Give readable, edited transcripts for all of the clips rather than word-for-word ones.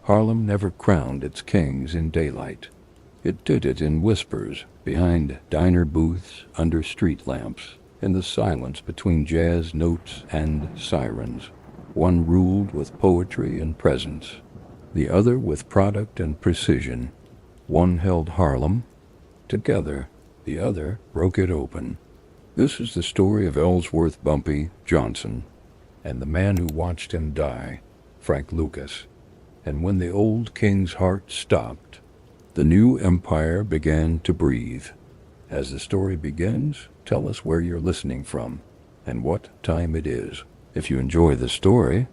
Harlem never crowned its kings in daylight. It did it in whispers, behind diner booths, under street lamps, in the silence between jazz notes and sirens. One ruled with poetry and presence, the other with product and precision. One held Harlem together, the other broke it open. This is the story of Ellsworth "Bumpy" Johnson, and the man who watched him die, Frank Lucas. And when the old king's heart stopped, the new empire began to breathe. As the story begins, tell us where you're listening from and what time it is. If you enjoy the story,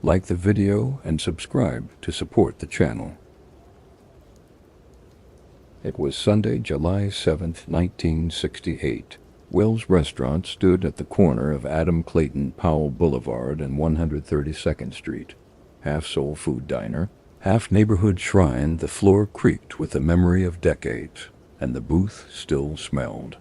like the video and subscribe to support the channel. It was Sunday, July 7th, 1968. Will's Restaurant stood at the corner of Adam Clayton Powell Boulevard and 132nd Street. Half soul food diner, half neighborhood shrine, the floor creaked with the memory of decades, and the booth still smelled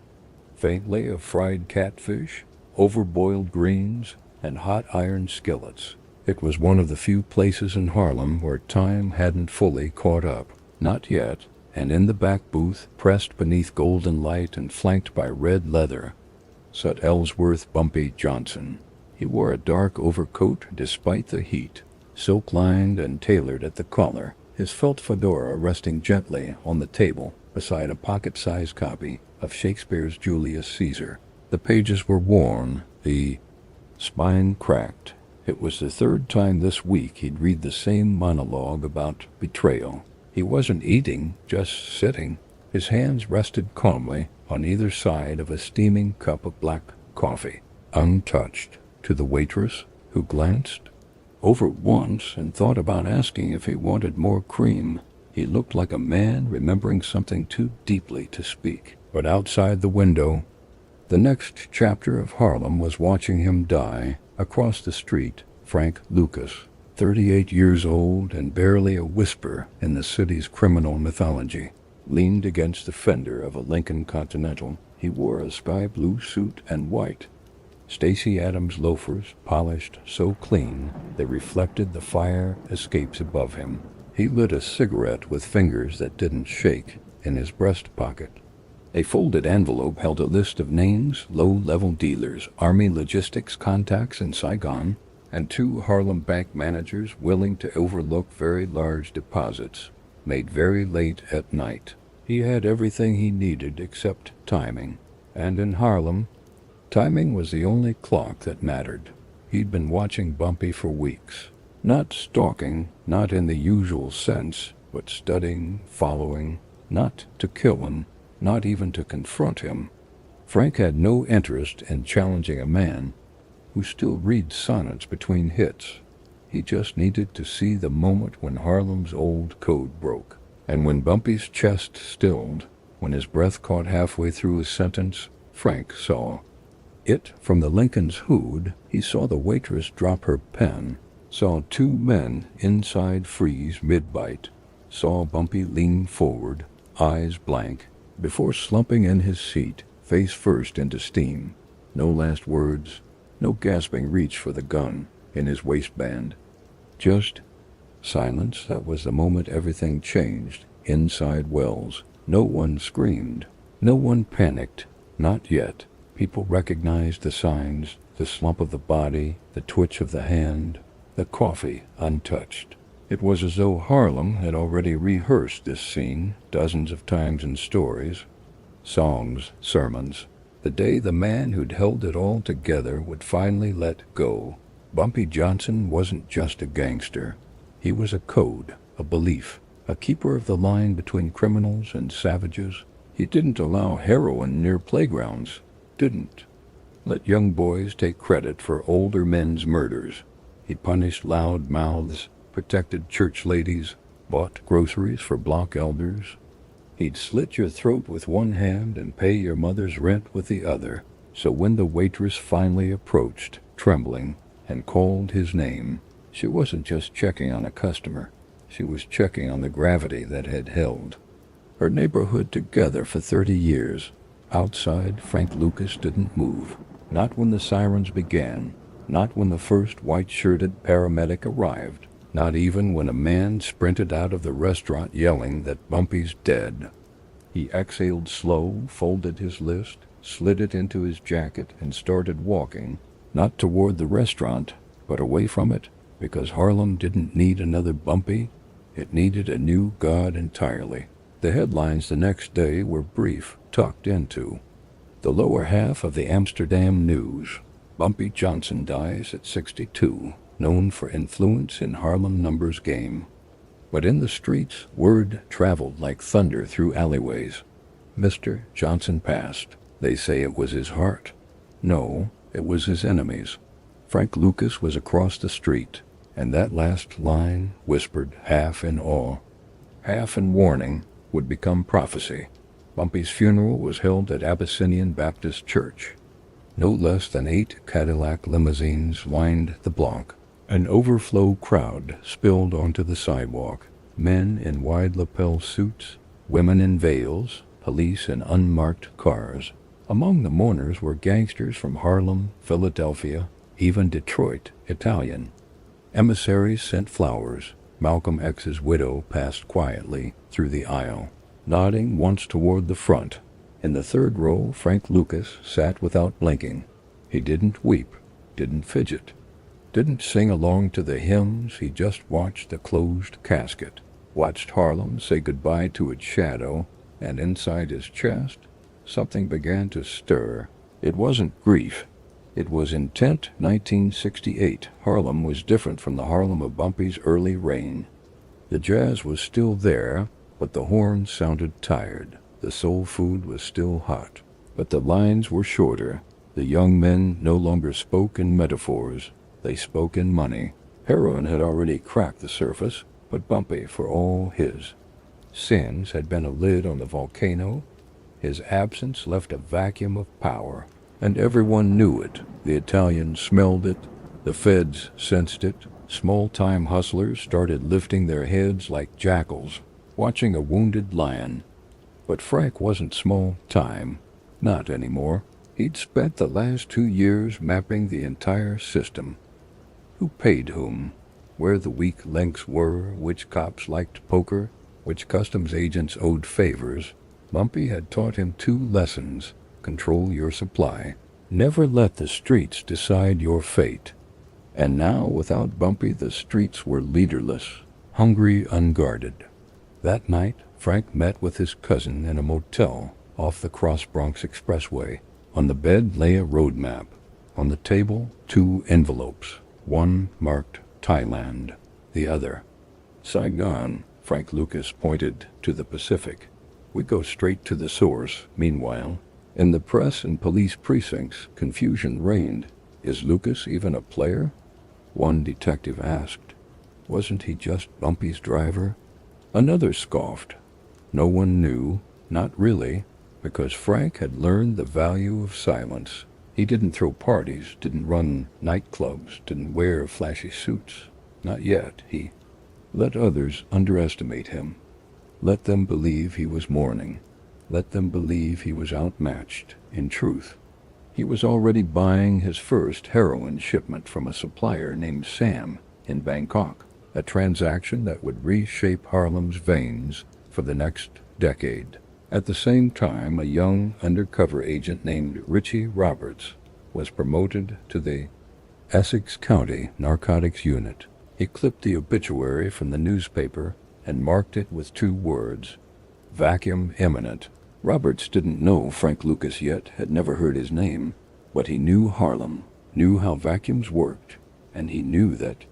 faintly of fried catfish, overboiled greens, and hot iron skillets. It was one of the few places in Harlem where time hadn't fully caught up. Not yet. And in the back booth, pressed beneath golden light and flanked by red leather, sat Ellsworth "Bumpy" Johnson. He wore a dark overcoat despite the heat, silk-lined and tailored at the collar, his felt fedora resting gently on the table beside a pocket-sized copy of Shakespeare's Julius Caesar. The pages were worn, the spine cracked. It was the third time this week he'd read the same monologue about betrayal. He wasn't eating, just sitting. His hands rested calmly on either side of a steaming cup of black coffee, untouched, to the waitress, who glanced over once and thought about asking if he wanted more cream. He looked like a man remembering something too deeply to speak. But outside the window, the next chapter of Harlem was watching him die. Across the street, Frank Lucas, 38 years old and barely a whisper in the city's criminal mythology, leaned against the fender of a Lincoln Continental. He wore a sky-blue suit and white Stacey Adams loafers, polished so clean they reflected the fire escapes above him. He lit a cigarette with fingers that didn't shake in his breast pocket. A folded envelope held a list of names, low-level dealers, Army logistics contacts in Saigon, and 2 Harlem bank managers willing to overlook very large deposits made very late at night. He had everything he needed except timing, and in Harlem, timing was the only clock that mattered. He'd been watching Bumpy for weeks, not stalking, not in the usual sense, but studying, following, not to kill him, not even to confront him. Frank had no interest in challenging a man who still reads sonnets between hits. He just needed to see the moment when Harlem's old code broke. And when Bumpy's chest stilled, when his breath caught halfway through a sentence, Frank saw it. From the Lincoln's hood, he saw the waitress drop her pen, saw 2 men inside freeze mid-bite, saw Bumpy lean forward, eyes blank, before slumping in his seat, face first into steam. No last words, no gasping reach for the gun in his waistband. Just silence. That was the moment everything changed inside Wells. No one screamed. No one panicked. Not yet. People recognized the signs, the slump of the body, the twitch of the hand, the coffee untouched. It was as though Harlem had already rehearsed this scene dozens of times in stories, songs, sermons. The day the man who'd held it all together would finally let go. Bumpy Johnson wasn't just a gangster. He was a code, a belief, a keeper of the line between criminals and savages. He didn't allow heroin near playgrounds. Didn't let young boys take credit for older men's murders. He punished loud mouths, protected church ladies, bought groceries for block elders. He'd slit your throat with one hand and pay your mother's rent with the other. So when the waitress finally approached, trembling, and called his name, she wasn't just checking on a customer. She was checking on the gravity that had held her neighborhood together for 30 years. Outside, Frank Lucas didn't move. Not when the sirens began. Not when the first white-shirted paramedic arrived. Not even when a man sprinted out of the restaurant yelling that Bumpy's dead. He exhaled slow, folded his list, slid it into his jacket, and started walking, not toward the restaurant, but away from it, because Harlem didn't need another Bumpy. It needed a new god entirely. The headlines the next day were brief, tucked into the lower half of the Amsterdam News. Bumpy Johnson dies at 62, known for influence in Harlem numbers game. But in the streets, word traveled like thunder through alleyways. Mr. Johnson passed. They say it was his heart. No, it was his enemies. Frank Lucas was across the street, and that last line, whispered half in awe, half in warning, would become prophecy. Bumpy's funeral was held at Abyssinian Baptist Church. No less than 8 Cadillac limousines lined the block. An overflow crowd spilled onto the sidewalk. Men in wide lapel suits, women in veils, police in unmarked cars. Among the mourners were gangsters from Harlem, Philadelphia, even Detroit, Italian. Emissaries sent flowers. Malcolm X's widow passed quietly through the aisle, nodding once toward the front. In the third row, Frank Lucas sat without blinking. He didn't weep, didn't fidget, didn't sing along to the hymns. He just watched the closed casket, watched Harlem say goodbye to its shadow, and inside his chest, something began to stir. It wasn't grief. It was intent. 1968. Harlem was different from the Harlem of Bumpy's early reign. The jazz was still there, but the horns sounded tired. The soul food was still hot, but the lines were shorter. The young men no longer spoke in metaphors. They spoke in money. Heroin had already cracked the surface, but Bumpy, for all his sins, had been a lid on the volcano. His absence left a vacuum of power, and everyone knew it. The Italians smelled it. The feds sensed it. Small-time hustlers started lifting their heads like jackals, watching a wounded lion. But Frank wasn't small-time. Not anymore. He'd spent the last 2 years mapping the entire system. Who paid whom? Where the weak links were, which cops liked poker, which customs agents owed favors. Bumpy had taught him 2 lessons. Control your supply. Never let the streets decide your fate. And now, without Bumpy, the streets were leaderless, hungry, unguarded. That night, Frank met with his cousin in a motel off the Cross Bronx Expressway. On the bed lay a road map. On the table, 2 envelopes. One marked Thailand, the other Saigon. Frank Lucas pointed to the Pacific. We go straight to the source. Meanwhile, in the press and police precincts, confusion reigned. Is Lucas even a player? One detective asked. Wasn't he just Bumpy's driver? Another scoffed. No one knew, not really, because Frank had learned the value of silence. He didn't throw parties, didn't run nightclubs, didn't wear flashy suits. Not yet. He let others underestimate him. Let them believe he was mourning. Let them believe he was outmatched. In truth, he was already buying his first heroin shipment from a supplier named Sam in Bangkok, a transaction that would reshape Harlem's veins for the next decade. At the same time, a young undercover agent named Richie Roberts was promoted to the Essex County Narcotics Unit. He clipped the obituary from the newspaper and marked it with 2 words, vacuum imminent. Roberts didn't know Frank Lucas yet, had never heard his name, but he knew Harlem, knew how vacuums worked, and he knew that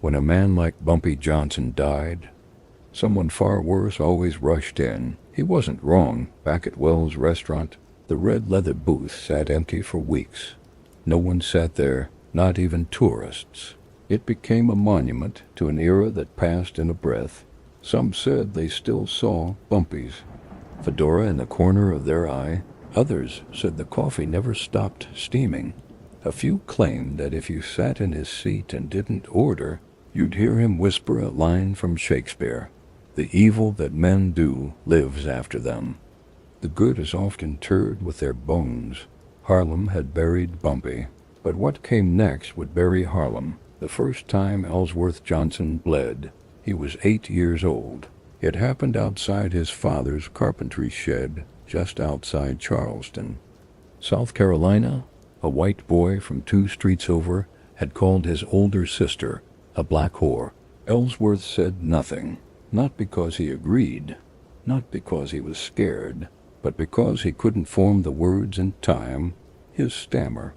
when a man like Bumpy Johnson died, someone far worse always rushed in. He wasn't wrong. Back at Wells' restaurant, the red leather booth sat empty for weeks. No one sat there, not even tourists. It became a monument to an era that passed in a breath. Some said they still saw Bumpy's fedora in the corner of their eye. Others said the coffee never stopped steaming. A few claimed that if you sat in his seat and didn't order, you'd hear him whisper a line from Shakespeare. The evil that men do lives after them. The good is often interred with their bones. Harlem had buried Bumpy, but what came next would bury Harlem. The first time Ellsworth Johnson bled, he was 8 years old. It happened outside his father's carpentry shed, just outside Charleston, South Carolina. A white boy from 2 streets over had called his older sister a black whore. Ellsworth said nothing, not because he agreed, not because he was scared, but because he couldn't form the words in time. His stammer,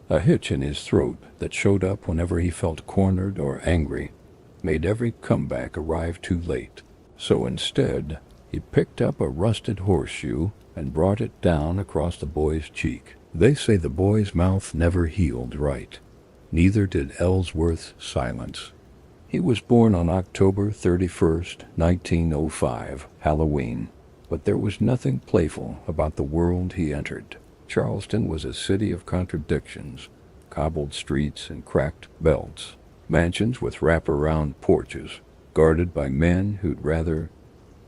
a hitch in his throat that showed up whenever he felt cornered or angry, made every comeback arrive too late. So instead, he picked up a rusted horseshoe and brought it down across the boy's cheek. They say the boy's mouth never healed right. Neither did Ellsworth's silence. He was born on October 31st, 1905, Halloween, but there was nothing playful about the world he entered. Charleston was a city of contradictions, cobbled streets and cracked belts, mansions with wrap-around porches, guarded by men who'd rather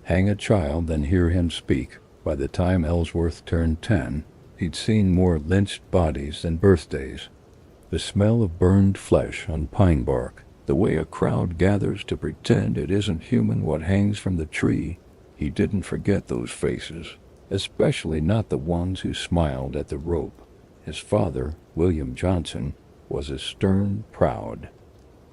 hang a child than hear him speak. By the time Ellsworth turned 10, he'd seen more lynched bodies than birthdays. The smell of burned flesh on pine bark, the way a crowd gathers to pretend it isn't human what hangs from the tree. He didn't forget those faces, especially not the ones who smiled at the rope. His father, William Johnson, was a stern, proud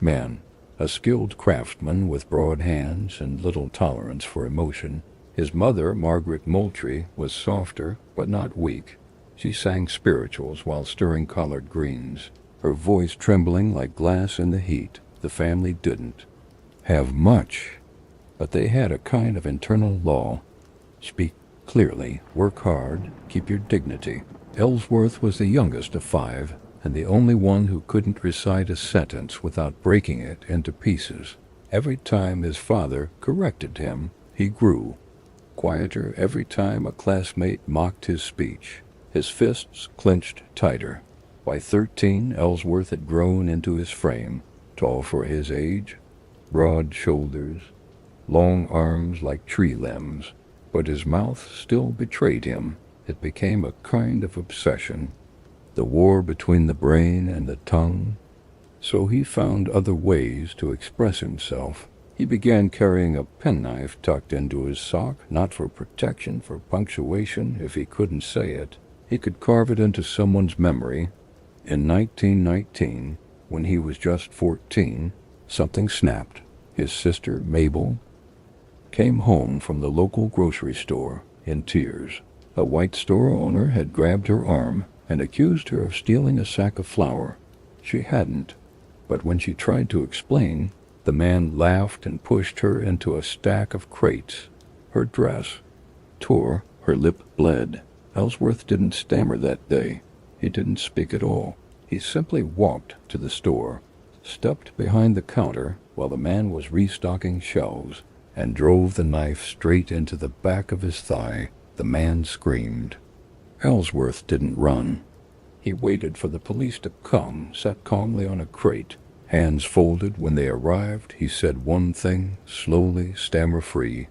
man, a skilled craftsman with broad hands and little tolerance for emotion. His mother, Margaret Moultrie, was softer, but not weak. She sang spirituals while stirring collard greens, her voice trembling like glass in the heat. The family didn't have much, but they had a kind of internal law. Speak clearly, work hard, keep your dignity. Ellsworth was the youngest of 5, and the only one who couldn't recite a sentence without breaking it into pieces. Every time his father corrected him, he grew quieter. Every time a classmate mocked his speech, his fists clenched tighter. By 13, Ellsworth had grown into his frame, tall for his age, broad shoulders, long arms like tree limbs, but his mouth still betrayed him. It became a kind of obsession, the war between the brain and the tongue. So he found other ways to express himself. He began carrying a penknife tucked into his sock, not for protection, for punctuation. If he couldn't say it, he could carve it into someone's memory. In 1919, when he was just 14, something snapped. His sister, Mabel, came home from the local grocery store in tears. A white store owner had grabbed her arm and accused her of stealing a sack of flour. She hadn't, but when she tried to explain, the man laughed and pushed her into a stack of crates. Her dress tore, her lip bled. Ellsworth didn't stammer that day. He didn't speak at all. He simply walked to the store, stepped behind the counter while the man was restocking shelves, and drove the knife straight into the back of his thigh. The man screamed. Ellsworth didn't run. He waited for the police to come, sat calmly on a crate, hands folded. When they arrived, he said one thing, slowly, stammer-free.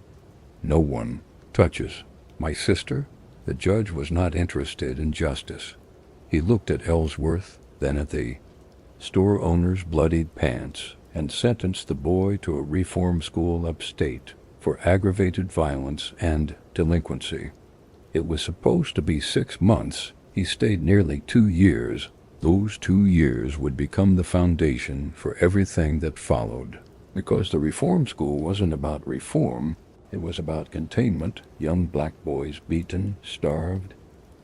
"No one touches my sister." The judge was not interested in justice. He looked at Ellsworth, then at the store owner's bloodied pants, and sentenced the boy to a reform school upstate for aggravated violence and delinquency. It was supposed to be 6 months. He stayed nearly 2 years. Those 2 years would become the foundation for everything that followed. Because the reform school wasn't about reform, it was about containment. Young black boys beaten, starved,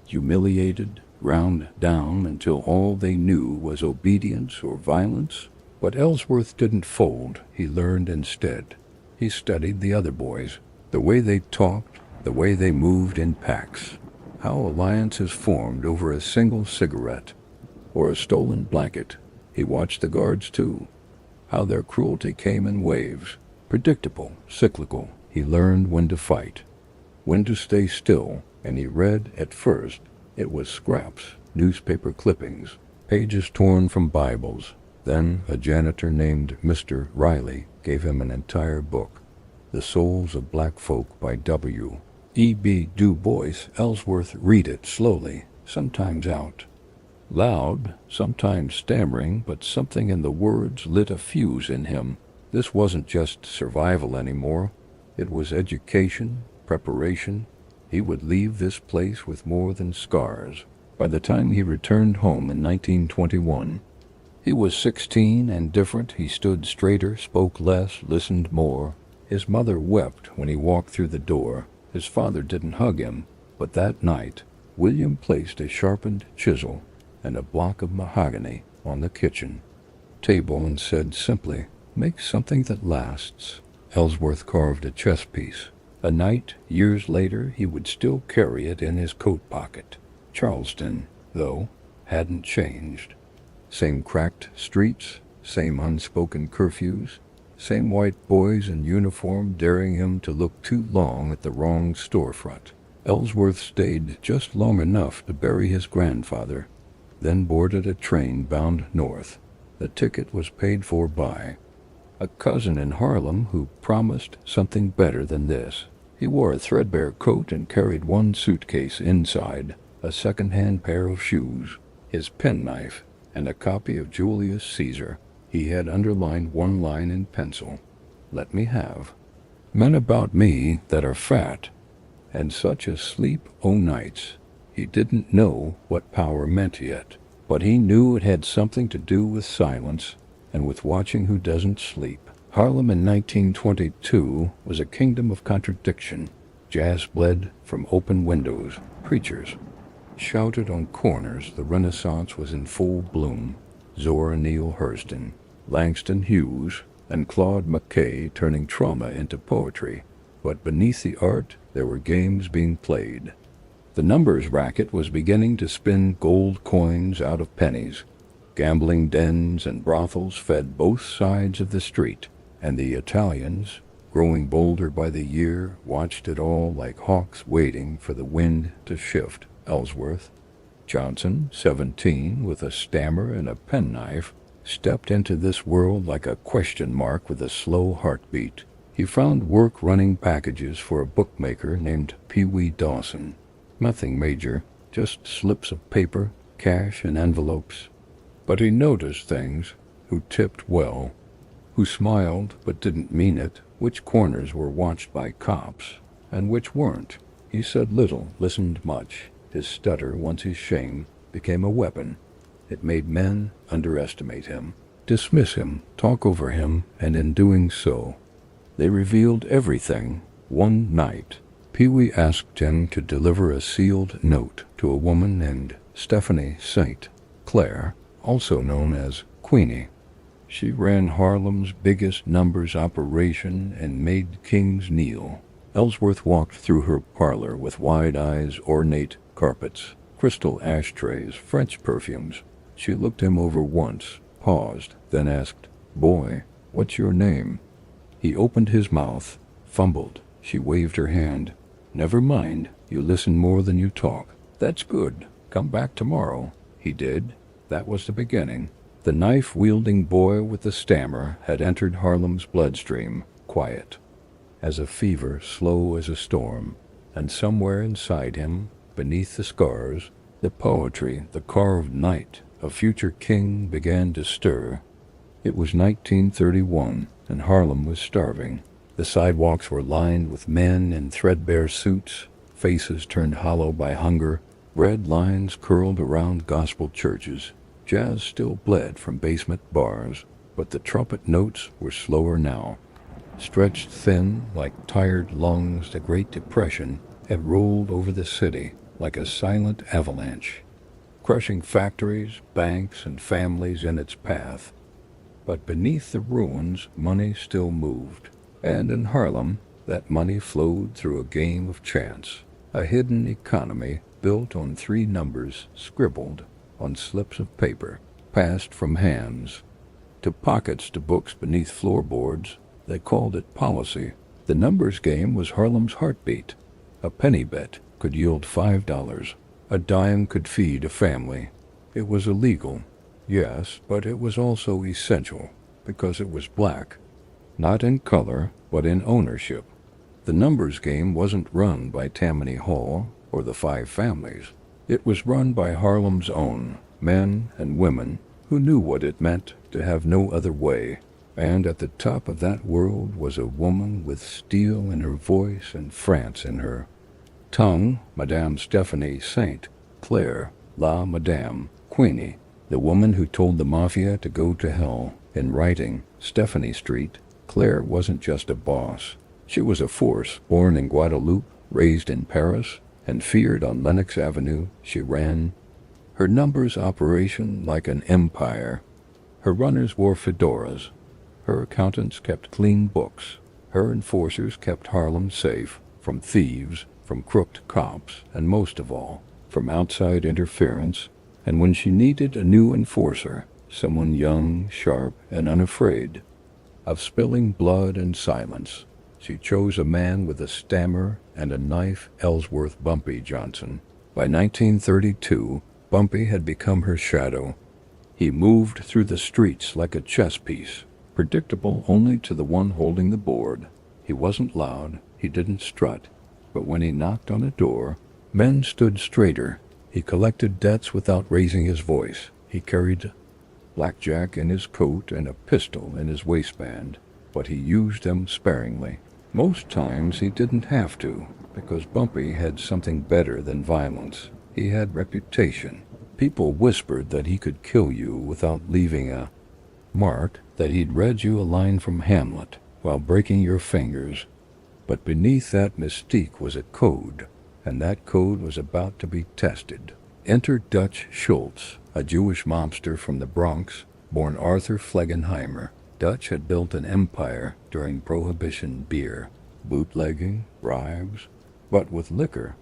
humiliated, ground down until all they knew was obedience or violence. But Ellsworth didn't fold. He learned instead. He studied the other boys, the way they talked, the way they moved in packs, how alliances formed over a single cigarette or a stolen blanket. He watched the guards too, how their cruelty came in waves, predictable, cyclical. He learned when to fight, when to stay still, and he read. At first, it was scraps, newspaper clippings, pages torn from Bibles. Then a janitor named Mr. Riley gave him an entire book, The Souls of Black Folk by W.E.B. Du Bois. Ellsworth read it slowly, sometimes out Loud, sometimes stammering, but something in the words lit a fuse in him. This wasn't just survival anymore. It was education, preparation. He would leave this place with more than scars. By the time he returned home in 1921, he was 16 and different. He stood straighter, spoke less, listened more. His mother wept when he walked through the door. His father didn't hug him, but that night, William placed a sharpened chisel and a block of mahogany on the kitchen table and said simply, "Make something that lasts." Ellsworth carved a chess piece. A night, years later, he would still carry it in his coat pocket. Charleston, though, hadn't changed. Same cracked streets, same unspoken curfews, same white boys in uniform daring him to look too long at the wrong storefront. Ellsworth stayed just long enough to bury his grandfather, then boarded a train bound north. The ticket was paid for by a cousin in Harlem who promised something better than this. He wore a threadbare coat and carried one suitcase inside, a second-hand pair of shoes, his penknife, and a copy of Julius Caesar. He had underlined one line in pencil, "Let me have men about me that are fat, and such as sleep o' nights." He didn't know what power meant yet, but he knew it had something to do with silence and with watching who doesn't sleep. Harlem in 1922 was a kingdom of contradiction. Jazz bled from open windows. Preachers shouted on corners. The Renaissance was in full bloom. Zora Neale Hurston, Langston Hughes, and Claude McKay turning trauma into poetry. But beneath the art, there were games being played. The numbers racket was beginning to spin gold coins out of pennies. Gambling dens and brothels fed both sides of the street, and the Italians, growing bolder by the year, watched it all like hawks waiting for the wind to shift. Ellsworth Johnson, 17, with a stammer and a penknife, stepped into this world like a question mark with a slow heartbeat. He found work running packages for a bookmaker named Pee Wee Dawson. Nothing major, just slips of paper, cash, and envelopes. But he noticed things: who tipped well, who smiled but didn't mean it, which corners were watched by cops, and which weren't. He said little, listened much. His stutter, once his shame, became a weapon. It made men underestimate him, dismiss him, talk over him, and in doing so, they revealed everything. One night, Pee Wee asked him to deliver a sealed note to a woman named Stephanie St. Clair, also known as Queenie. She ran Harlem's biggest numbers operation and made kings kneel. Ellsworth walked through her parlor with wide eyes, ornate carpets, crystal ashtrays, French perfumes. She looked him over once, paused, then asked, "Boy, what's your name?" He opened his mouth, fumbled. She waved her hand. "Never mind. You listen more than you talk." "That's good. Come back tomorrow." He did. That was the beginning. The knife-wielding boy with the stammer had entered Harlem's bloodstream, quiet as a fever, slow as a storm. And somewhere inside him, beneath the scars, the poetry, the carved night, a future king began to stir. It was 1931, and Harlem was starving. The sidewalks were lined with men in threadbare suits, faces turned hollow by hunger. Red lines curled around gospel churches. Jazz still bled from basement bars, but the trumpet notes were slower now. Stretched thin like tired lungs, the Great Depression had rolled over the city like a silent avalanche, crushing factories, banks, and families in its path. But beneath the ruins, money still moved. And in Harlem, that money flowed through a game of chance, a hidden economy built on 3 numbers scribbled on slips of paper, passed from hands to pockets to books beneath floorboards. They called it policy. The numbers game was Harlem's heartbeat. A penny bet could yield $5. A dime could feed a family. It was illegal, yes, but it was also essential, because it was black. Not in color, but in ownership. The numbers game wasn't run by Tammany Hall or the 5 families. It was run by Harlem's own. men and women who knew what it meant to have no other way. And at the top of that world was a woman with steel in her voice and France in her tongue, Madame Stephanie St. Clair, La Madame Queenie, the woman who told the mafia to go to hell. In writing Stephanie Street, Claire wasn't just a boss. She was a force. Born in Guadeloupe, raised in Paris, and feared on Lenox Avenue, she ran her numbers operation like an empire. Her runners wore fedoras. Her accountants kept clean books. Her enforcers kept Harlem safe from thieves, from crooked cops, and most of all, from outside interference. And when she needed a new enforcer, someone young, sharp, and unafraid of spilling blood and silence, she chose a man with a stammer and a knife, Ellsworth Bumpy Johnson. By 1932, Bumpy had become her shadow. He moved through the streets like a chess piece, predictable only to the one holding the board. He wasn't loud, he didn't strut, but when he knocked on a door, men stood straighter. He collected debts without raising his voice. He carried blackjack in his coat and a pistol in his waistband, but he used them sparingly. Most times he didn't have to, because Bumpy had something better than violence. He had reputation. People whispered that he could kill you without leaving a mark, that he'd read you a line from Hamlet while breaking your fingers. But beneath that mystique was a code, and that code was about to be tested. Enter Dutch Schultz, a Jewish mobster from the Bronx, born Arthur Flegenheimer. Dutch had built an empire during Prohibition beer, bootlegging, bribes, but with liquor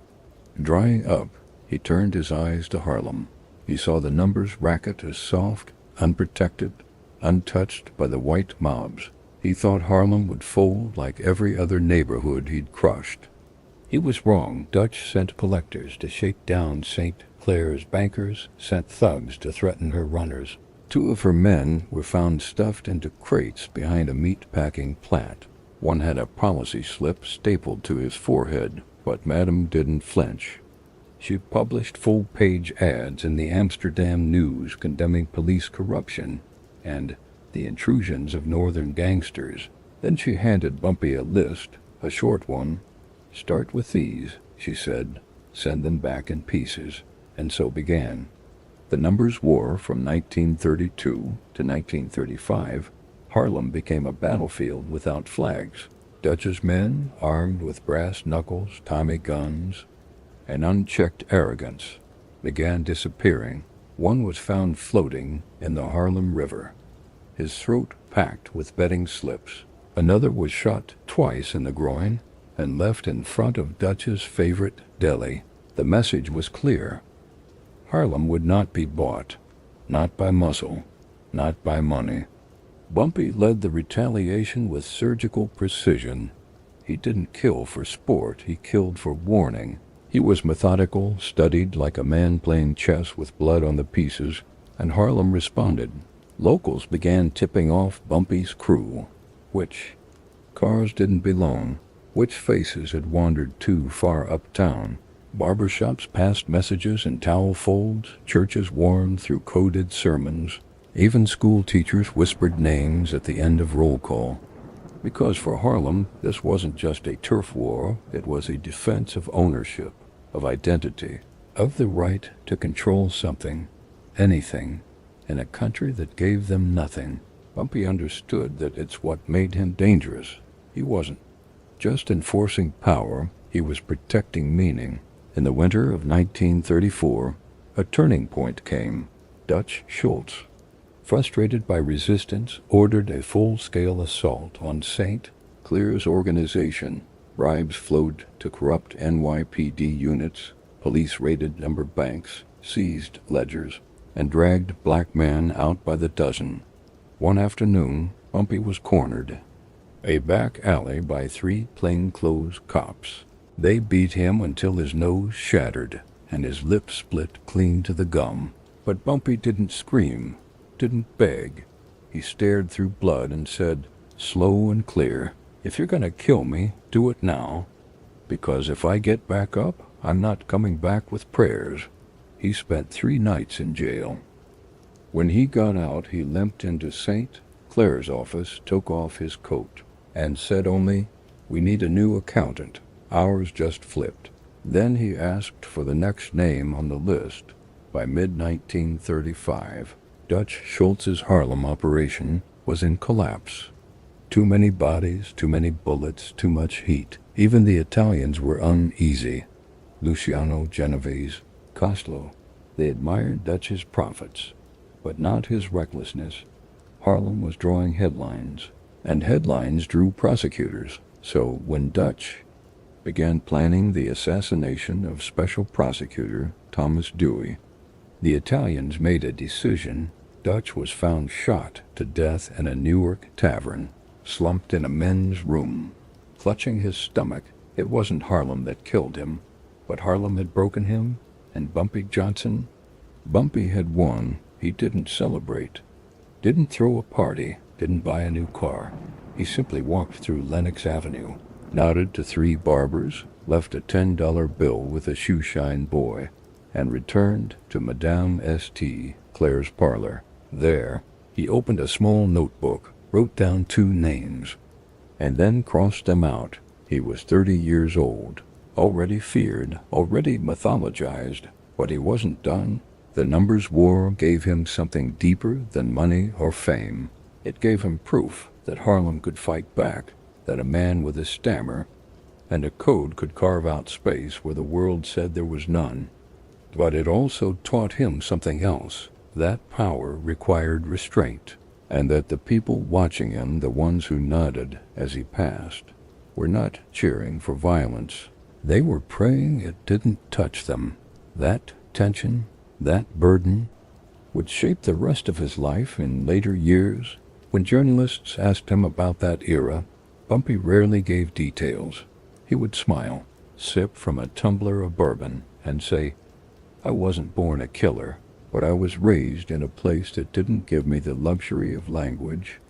drying up, he turned his eyes to Harlem. He saw the numbers racket as soft, unprotected, untouched by the white mobs. He thought Harlem would fold like every other neighborhood he'd crushed. He was wrong. Dutch sent collectors to shake down St. Clair's bankers, sent thugs to threaten her runners. 2 of her men were found stuffed into crates behind a meat-packing plant. One had a policy slip stapled to his forehead, but Madame didn't flinch. She published full-page ads in the Amsterdam News condemning police corruption and the intrusions of northern gangsters. Then she handed Bumpy a list, a short one. "Start with these," she said. "Send them back in pieces." And so began the Numbers War. From 1932 to 1935, Harlem became a battlefield without flags. Dutch's men, armed with brass knuckles, Tommy guns, and unchecked arrogance, began disappearing. One was found floating in the Harlem River, his throat packed with betting slips. Another was shot twice in the groin and left in front of Dutch's favorite deli. The message was clear. Harlem would not be bought, not by muscle, not by money. Bumpy led the retaliation with surgical precision. He didn't kill for sport, he killed for warning. He was methodical, studied like a man playing chess with blood on the pieces, and Harlem responded. Locals began tipping off Bumpy's crew. Which cars didn't belong, which faces had wandered too far uptown. Barbershops passed messages in towel folds, churches warned through coded sermons. Even school teachers whispered names at the end of roll call. Because for Harlem, this wasn't just a turf war, it was a defense of ownership, of identity, of the right to control something, anything, in a country that gave them nothing. Bumpy understood that it's what made him dangerous. He wasn't just enforcing power, he was protecting meaning. In the winter of 1934, a turning point came. Dutch Schultz, frustrated by resistance, ordered a full-scale assault on St. Clair's organization. Bribes flowed to corrupt NYPD units. Police raided number banks, seized ledgers, and dragged black men out by the dozen. One afternoon, Bumpy was cornered. A back alley by 3 plainclothes cops. They beat him until his nose shattered and his lips split clean to the gum. But Bumpy didn't scream, didn't beg. He stared through blood and said, slow and clear, "If you're going to kill me, do it now. Because if I get back up, I'm not coming back with prayers." He spent 3 nights in jail. When he got out, he limped into St. Clair's office, took off his coat, and said only, "We need a new accountant. Ours just flipped." Then he asked for the next name on the list. By mid-1935, Dutch Schultz's Harlem operation was in collapse. Too many bodies, too many bullets, too much heat. Even the Italians were uneasy. Luciano, Genovese, Coslo. They admired Dutch's profits, but not his recklessness. Harlem was drawing headlines, and headlines drew prosecutors. So when Dutch began planning the assassination of Special Prosecutor Thomas Dewey, the Italians made a decision. Dutch was found shot to death in a Newark tavern, slumped in a men's room, clutching his stomach. It wasn't Harlem that killed him, but Harlem had broken him, and Bumpy Johnson. Bumpy had won. He didn't celebrate, didn't throw a party, didn't buy a new car. He simply walked through Lenox Avenue, nodded to 3 barbers, left a $10 bill with a shoeshine boy, and returned to Madame St. Clair's parlor. There, he opened a small notebook, wrote down 2 names, and then crossed them out. He was 30 years old, already feared, already mythologized, but he wasn't done. The numbers war gave him something deeper than money or fame. It gave him proof that Harlem could fight back, that a man with a stammer and a code could carve out space where the world said there was none. But it also taught him something else. That power required restraint, and that the people watching him, the ones who nodded as he passed, were not cheering for violence. They were praying it didn't touch them. That tension, that burden, would shape the rest of his life in later years. When journalists asked him about that era, Bumpy rarely gave details. He would smile, sip from a tumbler of bourbon, and say, "I wasn't born a killer, but I was raised in a place that didn't give me the luxury of language."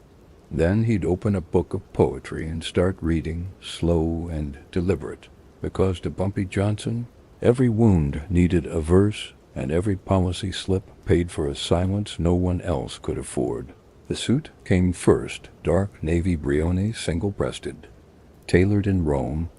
Then he'd open a book of poetry and start reading, slow and deliberate, because to Bumpy Johnson, every wound needed a verse, and every policy slip paid for a silence no one else could afford. The suit came first, dark navy Brioni, single-breasted, tailored in Rome,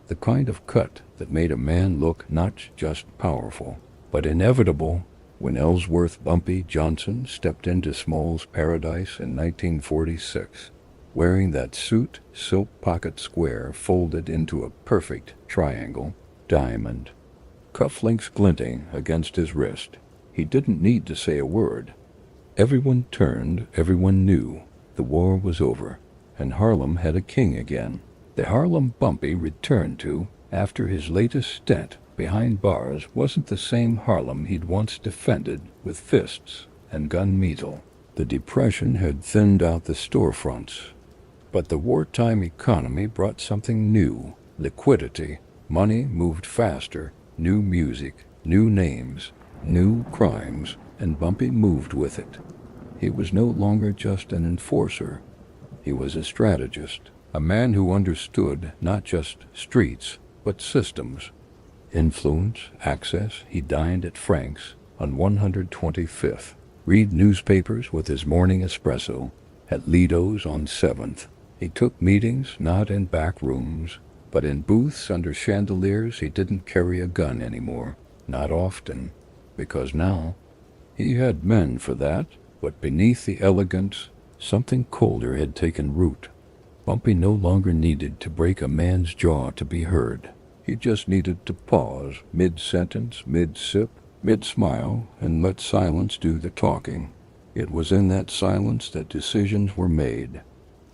the kind of cut that made a man look not just powerful, but inevitable. When Ellsworth Bumpy Johnson stepped into Small's Paradise in 1946, wearing that suit, silk pocket square folded into a perfect triangle, diamond, cufflinks glinting against his wrist, he didn't need to say a word. Everyone turned, everyone knew. The war was over, and Harlem had a king again. The Harlem Bumpy returned to, after his latest stint behind bars, wasn't the same Harlem he'd once defended with fists and gun metal. The Depression had thinned out the storefronts, but the wartime economy brought something new, liquidity. Money moved faster, new music, new names, new crimes, and Bumpy moved with it. He was no longer just an enforcer. He was a strategist, a man who understood not just streets, but systems. Influence, access. He dined at Frank's on 125th, read newspapers with his morning espresso at Lido's on 7th. He took meetings not in back rooms, but in booths under chandeliers. He didn't carry a gun anymore, not often, because now he had men for that, but beneath the elegance, something colder had taken root. Bumpy no longer needed to break a man's jaw to be heard. He just needed to pause, mid-sentence, mid-sip, mid-smile, and let silence do the talking. It was in that silence that decisions were made.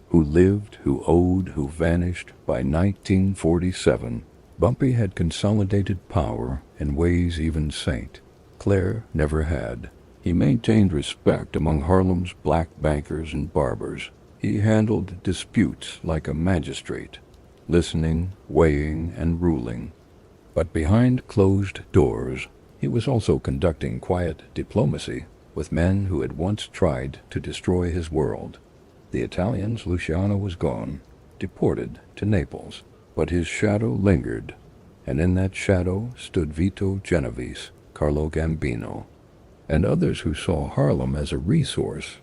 Who lived, who owed, who vanished. By 1947, Bumpy had consolidated power in ways even St. Clair never had. He maintained respect among Harlem's black bankers and barbers. He handled disputes like a magistrate, listening, weighing, and ruling. But behind closed doors, he was also conducting quiet diplomacy with men who had once tried to destroy his world. The Italians. Luciano was gone, deported to Naples, but his shadow lingered, and in that shadow stood Vito Genovese, Carlo Gambino, and others who saw Harlem as a resource,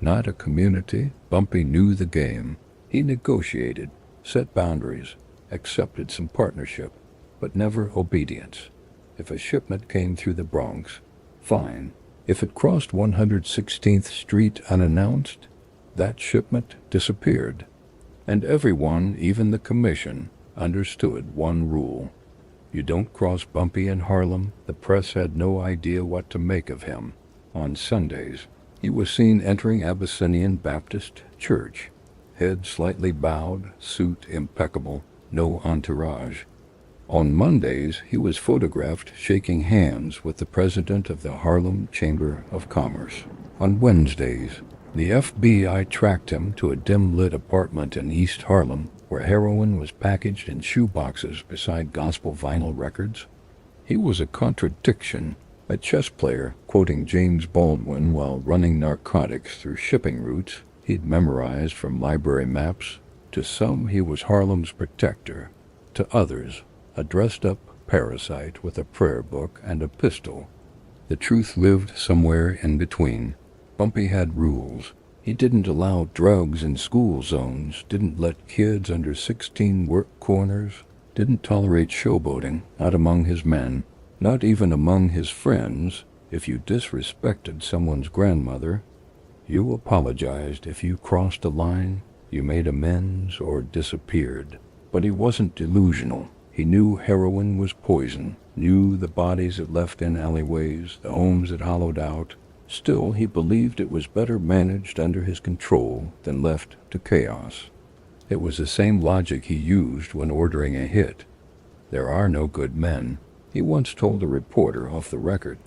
not a community. Bumpy knew the game. He negotiated, set boundaries, accepted some partnership, but never obedience. If a shipment came through the Bronx, fine. If it crossed 116th Street unannounced, that shipment disappeared. And everyone, even the commission, understood one rule. You don't cross Bumpy in Harlem. The press had no idea what to make of him. On Sundays, he was seen entering Abyssinian Baptist Church, head slightly bowed, suit impeccable, no entourage. On Mondays, he was photographed shaking hands with the president of the Harlem Chamber of Commerce. On Wednesdays, the FBI tracked him to a dim-lit apartment in East Harlem where heroin was packaged in shoeboxes beside gospel vinyl records. He was a contradiction, a chess player quoting James Baldwin while running narcotics through shipping routes he'd memorized from library maps. To some, he was Harlem's protector. To others, a dressed-up parasite with a prayer book and a pistol. The truth lived somewhere in between. Bumpy had rules. He didn't allow drugs in school zones, didn't let kids under 16 work corners, didn't tolerate showboating, not among his men, not even among his friends. If you disrespected someone's grandmother, you apologized. If you crossed a line, you made amends or disappeared. But he wasn't delusional. He knew heroin was poison, knew the bodies it left in alleyways, the homes it hollowed out. Still, he believed it was better managed under his control than left to chaos. It was the same logic he used when ordering a hit. There are no good men, he once told a reporter off the record.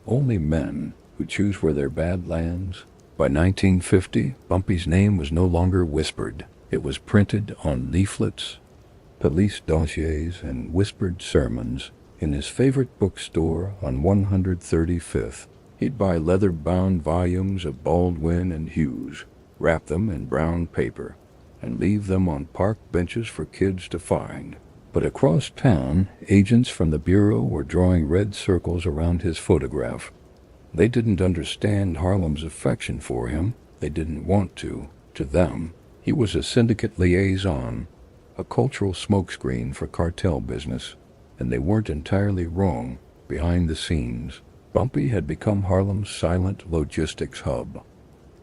Only men who choose where their bad lands. By 1950, Bumpy's name was no longer whispered. It was printed on leaflets, police dossiers, and whispered sermons in his favorite bookstore on 135th. He'd buy leather-bound volumes of Baldwin and Hughes, wrap them in brown paper, and leave them on park benches for kids to find. But across town, agents from the Bureau were drawing red circles around his photograph. They didn't understand Harlem's affection for him. They didn't want to. To them, he was a syndicate liaison, a cultural smokescreen for cartel business, and they weren't entirely wrong. Behind the scenes, Bumpy had become Harlem's silent logistics hub.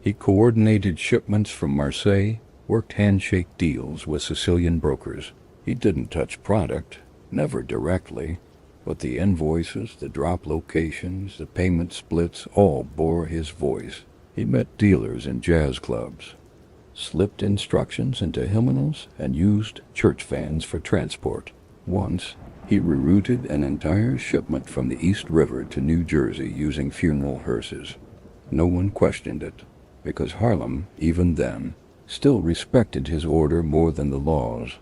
He coordinated shipments from Marseille, worked handshake deals with Sicilian brokers. He didn't touch product, never directly, but the invoices, the drop locations, the payment splits all bore his voice. He met dealers in jazz clubs, slipped instructions into hymnals, and used church vans for transport. Once, he rerouted an entire shipment from the East River to New Jersey using funeral hearses. No one questioned it, because Harlem, even then, still respected his order more than the laws.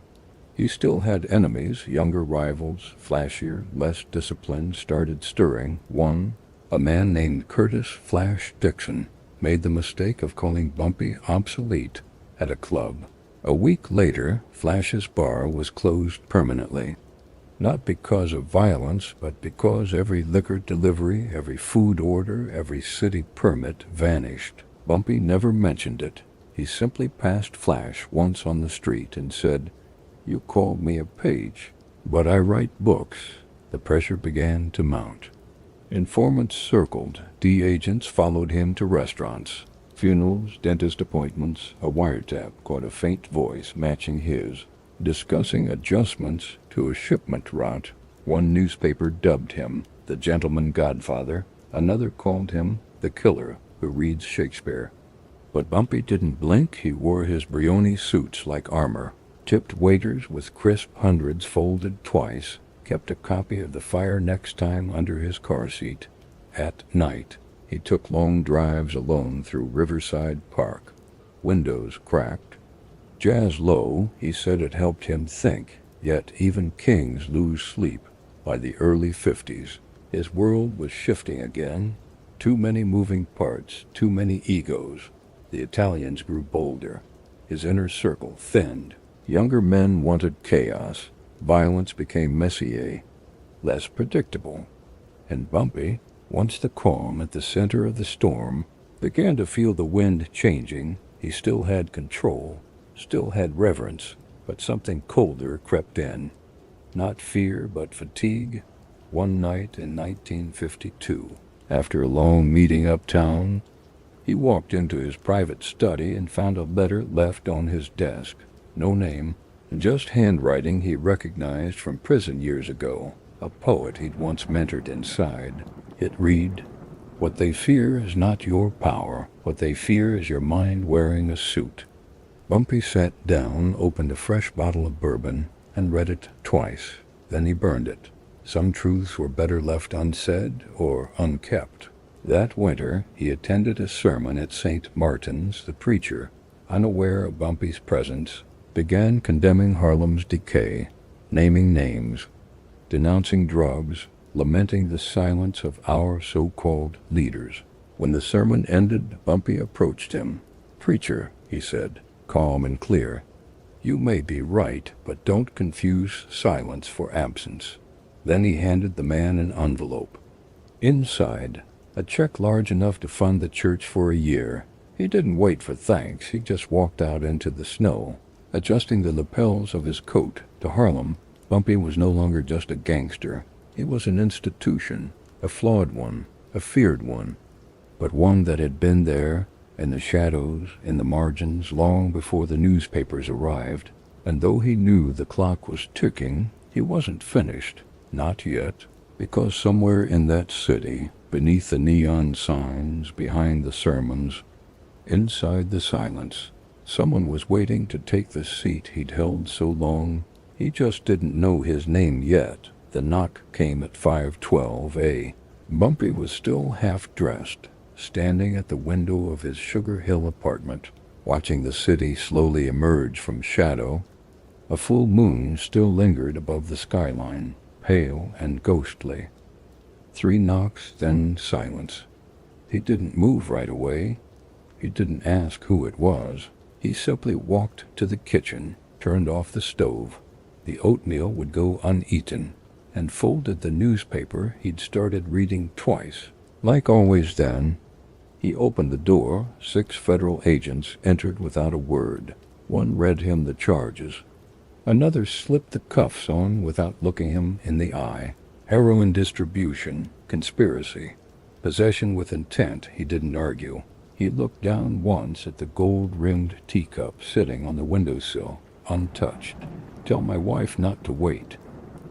He still had enemies. Younger rivals, flashier, less disciplined, started stirring. One, a man named Curtis Flash Dixon, made the mistake of calling Bumpy obsolete at a club. A week later, Flash's bar was closed permanently. Not because of violence, but because every liquor delivery, every food order, every city permit vanished. Bumpy never mentioned it. He simply passed Flash once on the street and said, "You called me a page, but I write books." The pressure began to mount. Informants circled. D agents followed him to restaurants, funerals, dentist appointments. A wiretap caught a faint voice matching his, discussing adjustments to a shipment route. One newspaper dubbed him the gentleman godfather. Another called him the killer who reads Shakespeare. But Bumpy didn't blink. He wore his Brioni suits like armor, tipped waiters with crisp hundreds folded twice, kept a copy of The Fire Next Time under his car seat. At night, he took long drives alone through Riverside Park. Windows cracked. Jazz low, he said it helped him think. Yet even kings lose sleep. By the early 50s, his world was shifting again. Too many moving parts, too many egos. The Italians grew bolder. His inner circle thinned. Younger men wanted chaos. Violence became messier, less predictable. And Bumpy, Once the calm at the center of the storm began to feel the wind changing, he still had control, still had reverence, but something colder crept in. Not fear, but fatigue. One night in 1952, after a long meeting uptown, he walked into his private study and found a letter left on his desk. No name, just handwriting he recognized from prison years ago, a poet he'd once mentored inside. It read, "What they fear is not your power. What they fear is your mind wearing a suit." Bumpy sat down, opened a fresh bottle of bourbon, and read it twice. Then he burned it. Some truths were better left unsaid or unkept. That winter, he attended a sermon at St. Martin's. The preacher, unaware of Bumpy's presence, began condemning Harlem's decay, naming names, denouncing drugs, lamenting the silence of our so-called leaders. When the sermon ended, Bumpy approached him. "Preacher," he said, calm and clear, "you may be right, but don't confuse silence for absence." Then he handed the man an envelope. Inside, a check large enough to fund the church for a year. He didn't wait for thanks. He just walked out into the snow, adjusting the lapels of his coat. To Harlem, Bumpy was no longer just a gangster. He was an institution, a flawed one, a feared one, but one that had been there, in the shadows, in the margins, long before the newspapers arrived. And though he knew the clock was ticking, he wasn't finished. Not yet, because somewhere in that city, beneath the neon signs, behind the sermons, inside the silence, someone was waiting to take the seat he'd held so long. He just didn't know his name yet. The knock came at 5:12 a.m. Bumpy was still half-dressed, standing at the window of his Sugar Hill apartment, watching the city slowly emerge from shadow. A full moon still lingered above the skyline, pale and ghostly. 3 knocks, then silence. He didn't move right away. He didn't ask who it was. He simply walked to the kitchen, turned off the stove. The oatmeal would go uneaten, and folded the newspaper he'd started reading twice. Like always then, he opened the door. 6 federal agents entered without a word. One read him the charges. Another slipped the cuffs on without looking him in the eye. Heroin distribution, conspiracy, possession with intent. He didn't argue. He looked down once at the gold-rimmed teacup sitting on the windowsill, untouched. "Tell my wife not to wait."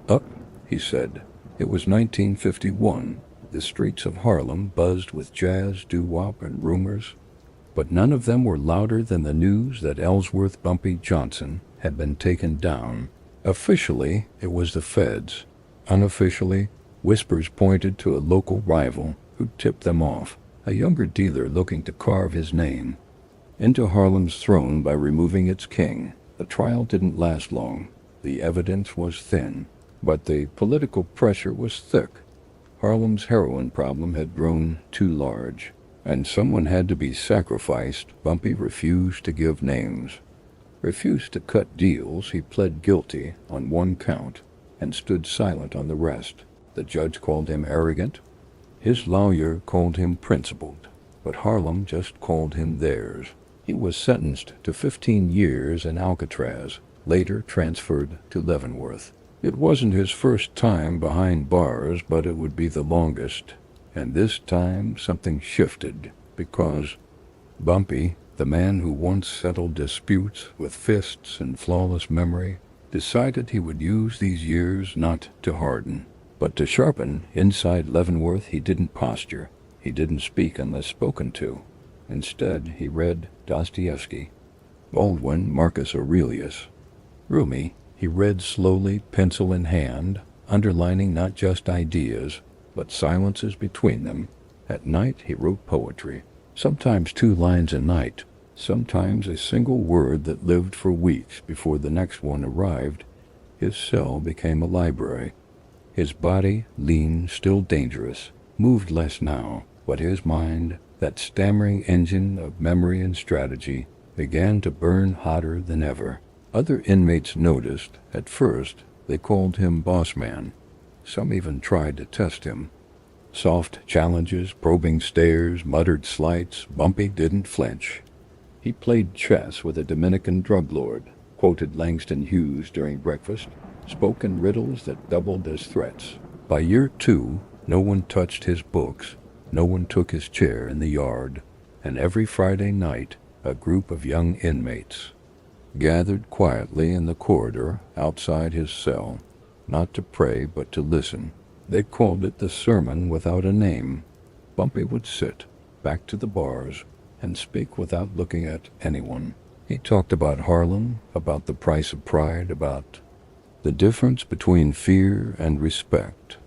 "Up," he said. It was 1951. The streets of Harlem buzzed with jazz, doo-wop, and rumors, but none of them were louder than the news that Ellsworth Bumpy Johnson had been taken down. Officially, it was the feds. Unofficially, whispers pointed to a local rival who tipped them off, a younger dealer looking to carve his name into Harlem's throne by removing its king. The trial didn't last long. The evidence was thin, but the political pressure was thick. Harlem's heroin problem had grown too large, and someone had to be sacrificed. Bumpy refused to give names, refused to cut deals. He pled guilty on 1 count and stood silent on the rest. The judge called him arrogant. His lawyer called him principled, but Harlem just called him theirs. He was sentenced to 15 years in Alcatraz, later transferred to Leavenworth. It wasn't his first time behind bars, but it would be the longest. And this time something shifted, because Bumpy, the man who once settled disputes with fists and flawless memory, decided he would use these years not to harden, but to sharpen. Inside Leavenworth, he didn't posture. He didn't speak unless spoken to. Instead, he read Dostoevsky, Baldwin, Marcus Aurelius, Rumi. He read slowly, pencil in hand, underlining not just ideas, but silences between them. At night, he wrote poetry, sometimes 2 lines a night, sometimes a single word that lived for weeks before the next one arrived. His cell became a library. His body, lean, still dangerous, moved less now, but his mind, that stammering engine of memory and strategy, began to burn hotter than ever. Other inmates noticed. At first, they called him boss man. Some even tried to test him. Soft challenges, probing stares, muttered slights, Bumpy didn't flinch. He played chess with a Dominican drug lord, quoted Langston Hughes during breakfast, spoke in riddles that doubled as threats. By year 2, no one touched his books, no one took his chair in the yard, and every Friday night a group of young inmates gathered quietly in the corridor outside his cell, not to pray but to listen. They called it the sermon without a name. Bumpy would sit, back to the bars, and speak without looking at anyone. He talked about Harlem, about the price of pride, about the difference between fear and respect.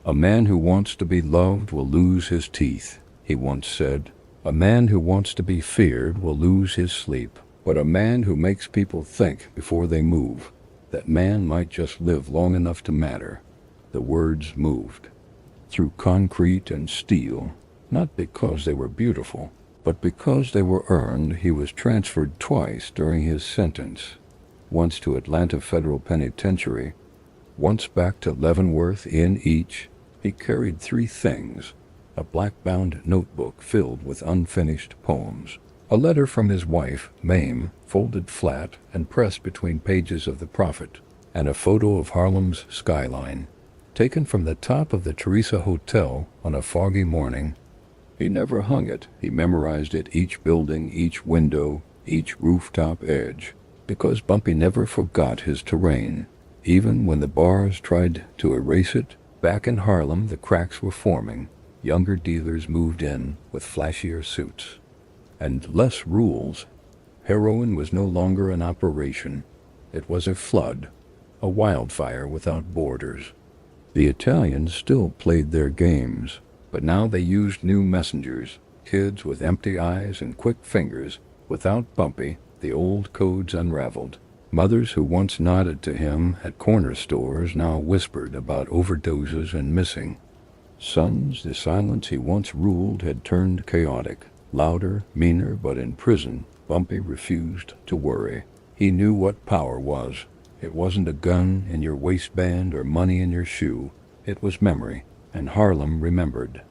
A man who wants to be loved will lose his teeth, he once said. A man who wants to be feared will lose his sleep. But a man who makes people think before they move, that man might just live long enough to matter. The words moved through concrete and steel, not because they were beautiful, but because they were earned. He was transferred twice during his sentence, once to Atlanta Federal Penitentiary, once back to Leavenworth. In each, he carried 3 things: a black-bound notebook filled with unfinished poems, a letter from his wife, Mame, folded flat and pressed between pages of the Prophet, and a photo of Harlem's skyline, taken from the top of the Teresa Hotel on a foggy morning. He never hung it. He memorized it, each building, each window, each rooftop edge, because Bumpy never forgot his terrain. Even when the bars tried to erase it, back in Harlem the cracks were forming. Younger dealers moved in with flashier suits and less rules. Heroin was no longer an operation. It was a flood, a wildfire without borders. The Italians still played their games, but now they used new messengers, kids with empty eyes and quick fingers. Without Bumpy, the old codes unraveled. Mothers who once nodded to him at corner stores now whispered about overdoses and missing. Sons, the silence he once ruled had turned chaotic, louder, meaner, but in prison, Bumpy refused to worry. He knew what power was. It wasn't a gun in your waistband or money in your shoe. It was memory, and Harlem remembered.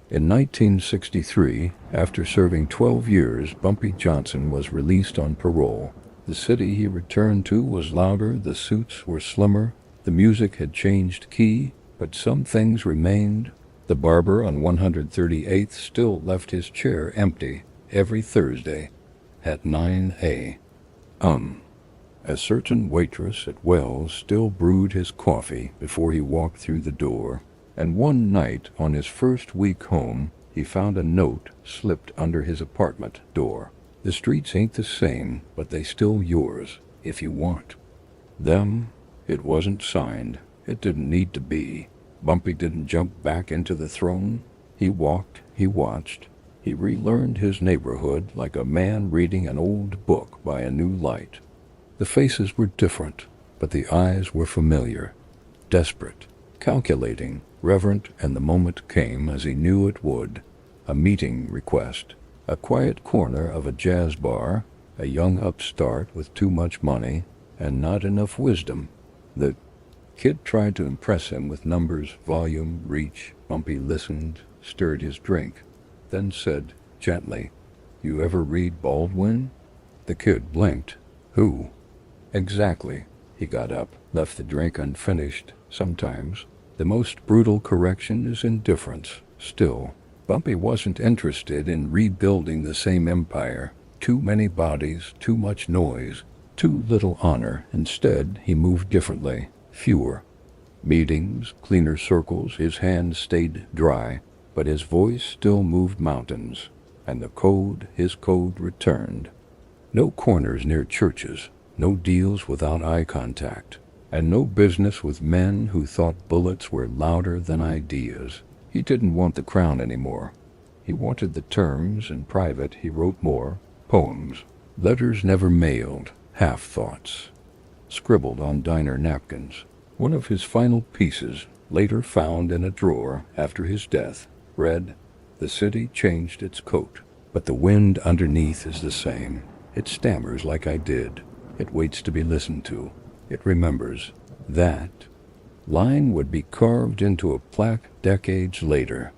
In 1963, after serving 12 years, Bumpy Johnson was released on parole. The city he returned to was louder, the suits were slimmer, the music had changed key, but some things remained. The barber on 138th still left his chair empty every Thursday at 9 a.m. A certain waitress at Wells still brewed his coffee before he walked through the door, and one night on his first week home, he found a note slipped under his apartment door. The streets ain't the same, but they still yours, if you want them. It wasn't signed. It didn't need to be. Bumpy didn't jump back into the throne. He walked, he watched. He relearned his neighborhood like a man reading an old book by a new light. The faces were different, but the eyes were familiar, desperate, calculating, reverent, and the moment came as he knew it would. A meeting request. A quiet corner of a jazz bar, a young upstart with too much money and not enough wisdom. The kid tried to impress him with numbers, volume, reach. Bumpy listened, stirred his drink, then said gently, "You ever read Baldwin?" The kid blinked. "Who?" "Exactly." He got up, left the drink unfinished. Sometimes the most brutal correction is indifference. Still, Bumpy wasn't interested in rebuilding the same empire. Too many bodies, too much noise, too little honor. Instead, he moved differently. Fewer meetings, cleaner circles. His hands stayed dry, but his voice still moved mountains. And his code returned. No corners near churches, no deals without eye contact, and no business with men who thought bullets were louder than ideas. He didn't want the crown anymore. He wanted the terms. In private, he wrote more poems, letters never mailed, half-thoughts, scribbled on diner napkins. One of his final pieces, later found in a drawer after his death, read, "The city changed its coat, but the wind underneath is the same. It stammers like I did. It waits to be listened to. It remembers. That line would be carved into a plaque decades later,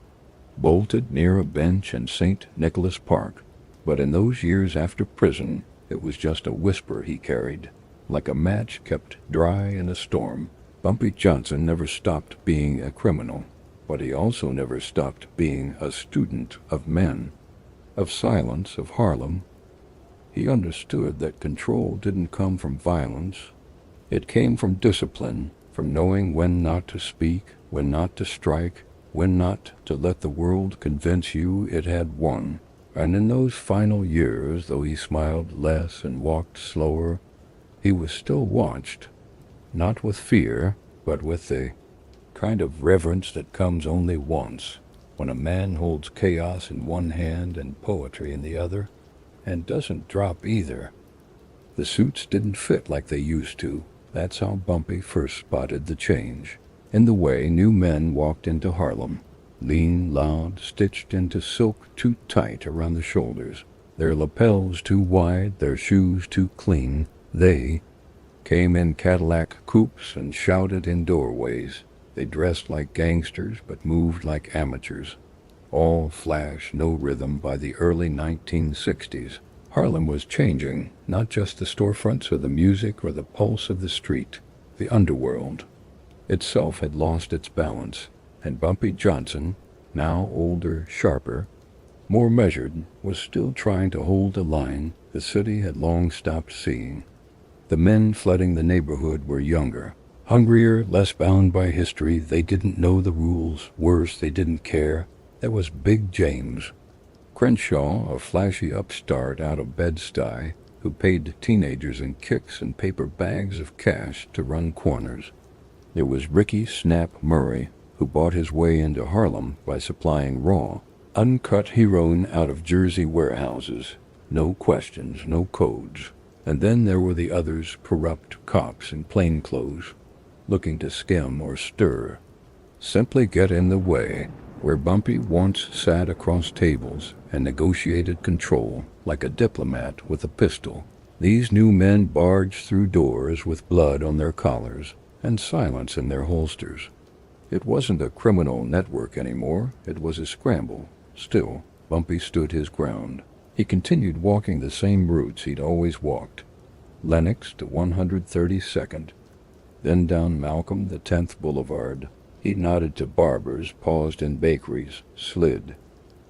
bolted near a bench in St. Nicholas Park. But in those years after prison, it was just a whisper he carried, like a match kept dry in a storm. Bumpy Johnson never stopped being a criminal, but he also never stopped being a student of men, of silence, of Harlem. He understood that control didn't come from violence. It came from discipline, from knowing when not to speak, when not to strike, when not to let the world convince you it had won. And in those final years, though he smiled less and walked slower, he was still watched, not with fear, but with the kind of reverence that comes only once, when a man holds chaos in one hand and poetry in the other, and doesn't drop either. The suits didn't fit like they used to. That's how Bumpy first spotted the change, in the way new men walked into Harlem, lean, loud, stitched into silk too tight around the shoulders, their lapels too wide, their shoes too clean. They came in Cadillac coupes and shouted in doorways. They dressed like gangsters but moved like amateurs. All flash, no rhythm. By the early 1960s, Harlem was changing, not just the storefronts or the music or the pulse of the street. The underworld itself had lost its balance, and Bumpy Johnson, now older, sharper, more measured, was still trying to hold a line the city had long stopped seeing. The men flooding the neighborhood were younger, hungrier, less bound by history. They didn't know the rules. Worse, they didn't care. There was Big James Crenshaw, a flashy upstart out of Bed-Stuy, who paid teenagers in kicks and paper bags of cash to run corners. There was Ricky Snap Murray, who bought his way into Harlem by supplying raw, uncut heroin out of Jersey warehouses. No questions, no codes. And then there were the others, corrupt cops in plainclothes, looking to skim or stir, simply get in the way, where Bumpy once sat across tables and negotiated control like a diplomat with a pistol. These new men barged through doors with blood on their collars and silence in their holsters. It wasn't a criminal network anymore. It was a scramble. Still, Bumpy stood his ground. He continued walking the same routes he'd always walked. Lenox to 132nd, then down Malcolm to 10th Boulevard. He nodded to barbers, paused in bakeries, slid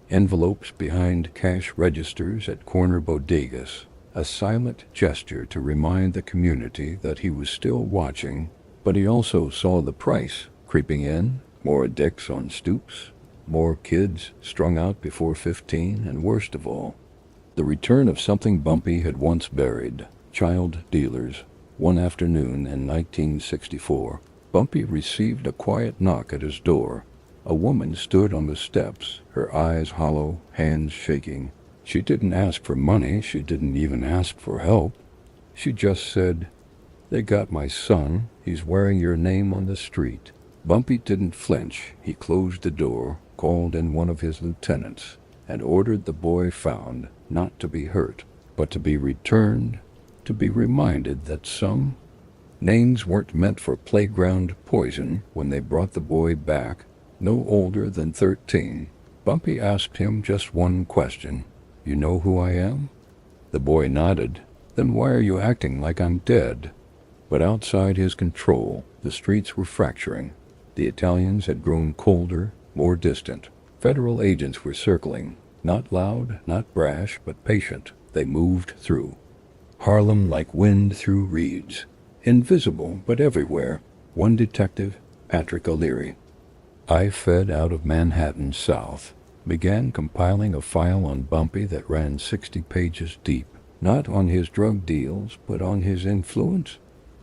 envelopes behind cash registers at corner bodegas, a silent gesture to remind the community that he was still watching. But he also saw the price creeping in, more addicts on stoops, more kids strung out before 15, and worst of all, the return of something Bumpy had once buried, child dealers. One afternoon in 1964, Bumpy received a quiet knock at his door. A woman stood on the steps, her eyes hollow, hands shaking. She didn't ask for money. She didn't even ask for help. She just said, "They got my son. He's wearing your name on the street." Bumpy didn't flinch. He closed the door, called in one of his lieutenants, and ordered the boy found not to be hurt, but to be returned, to be reminded that some names weren't meant for playground poison. When they brought the boy back, no older than 13, Bumpy asked him just one question. "You know who I am?" The boy nodded. "Then why are you acting like I'm dead?" But outside his control, the streets were fracturing. The Italians had grown colder, more distant. Federal agents were circling, not loud, not brash, but patient. They moved through Harlem like wind through reeds, invisible but everywhere. One detective, Patrick O'Leary, I fed out of Manhattan South, began compiling a file on Bumpy that ran 60 pages deep, not on his drug deals, but on his influence,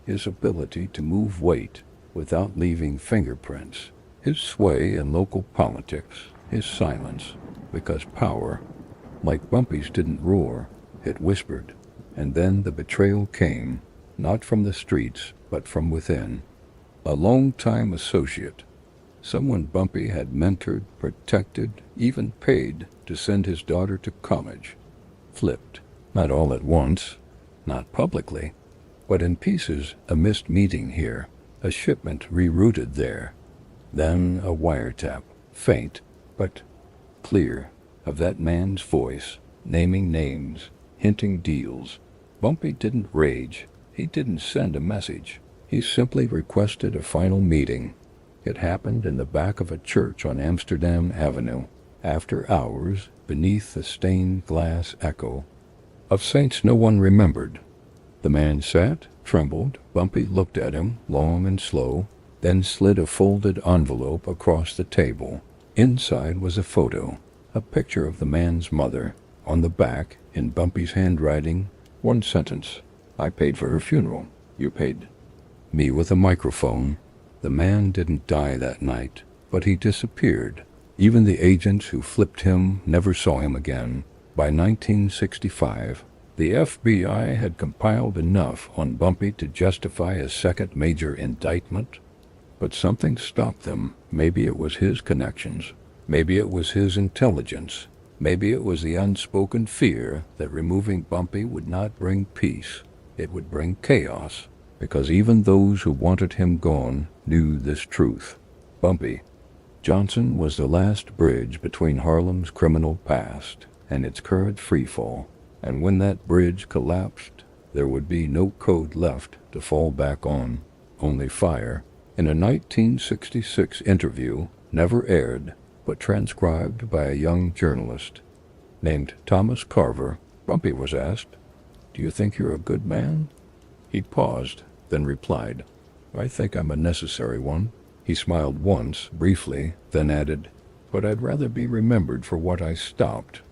his ability to move weight without leaving fingerprints, his sway in local politics, his silence, because power, like Bumpy's, didn't roar, it whispered. And then the betrayal came, not from the streets, but from within. A long-time associate, someone Bumpy had mentored, protected, even paid to send his daughter to college, flipped, not all at once, not publicly, but in pieces, a missed meeting here, A shipment rerouted there. Then a wiretap, faint but clear, of that man's voice, naming names, hinting deals. Bumpy didn't rage. He didn't send a message. He simply requested a final meeting. It happened in the back of a church on Amsterdam Avenue, after hours, beneath the stained glass echo of saints no one remembered. The man sat, trembled. Bumpy looked at him, long and slow, then slid a folded envelope across the table. Inside was a photo, a picture of the man's mother. On the back, in Bumpy's handwriting, one sentence: "I paid for her funeral. You paid me with a microphone." The man didn't die that night, but he disappeared. Even the agents who flipped him never saw him again. By 1965, the FBI had compiled enough on Bumpy to justify a second major indictment. But something stopped them. Maybe it was his connections. Maybe it was his intelligence. Maybe it was the unspoken fear that removing Bumpy would not bring peace. It would bring chaos, because even those who wanted him gone knew this truth. Bumpy Johnson was the last bridge between Harlem's criminal past and its current freefall, and when that bridge collapsed, there would be no code left to fall back on, only fire. In a 1966 interview, never aired, but transcribed by a young journalist named Thomas Carver, Bumpy was asked, "Do you think you're a good man?" He paused, then replied, "I think I'm a necessary one." He smiled once, briefly, then added, "But I'd rather be remembered for what I stopped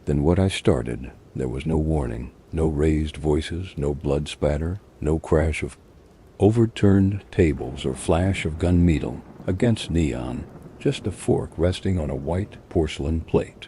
than what I started." There was no warning, no raised voices, no blood spatter, no crash of overturned tables or flash of gunmetal against neon, just a fork resting on a white porcelain plate.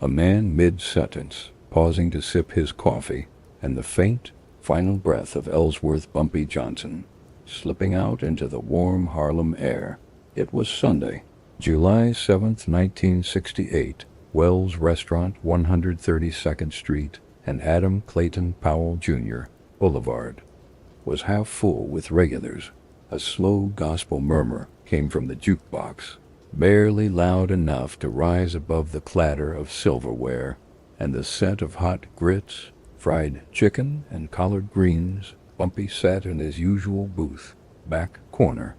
A man mid-sentence, pausing to sip his coffee, and the faint, final breath of Ellsworth Bumpy Johnson, slipping out into the warm Harlem air. It was Sunday, July 7th, 1968, Wells Restaurant, 132nd Street, and Adam Clayton Powell, Jr., Boulevard, was half full with regulars. A slow gospel murmur came from the jukebox, barely loud enough to rise above the clatter of silverware and the scent of hot grits, fried chicken, and collard greens. Bumpy sat in his usual booth, back corner,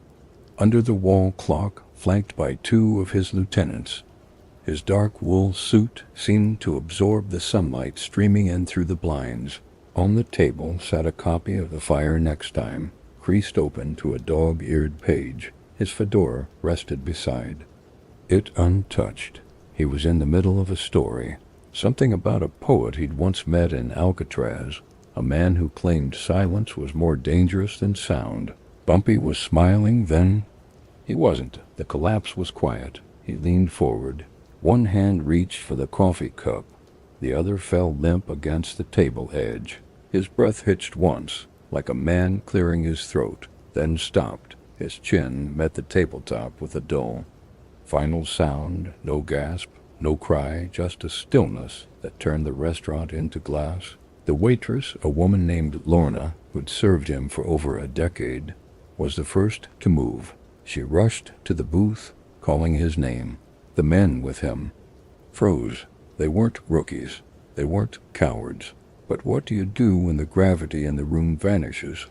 under the wall clock, flanked by two of his lieutenants. His dark wool suit seemed to absorb the sunlight streaming in through the blinds. On the table sat a copy of The Fire Next Time, creased open to a dog-eared page. His fedora rested beside it untouched. He was in the middle of a story, something about a poet he'd once met in Alcatraz, a man who claimed silence was more dangerous than sound. Bumpy was smiling then. He wasn't. The collapse was quiet. He leaned forward. One hand reached for the coffee cup. The other fell limp against the table edge. His breath hitched once, like a man clearing his throat, then stopped. His chin met the tabletop with a dull, final sound. No gasp, no cry, just a stillness that turned the restaurant into glass. The waitress, a woman named Lorna, who'd served him for over a decade, was the first to move. She rushed to the booth, calling his name. The men with him froze. They weren't rookies. They weren't cowards. But what do you do when the gravity in the room vanishes?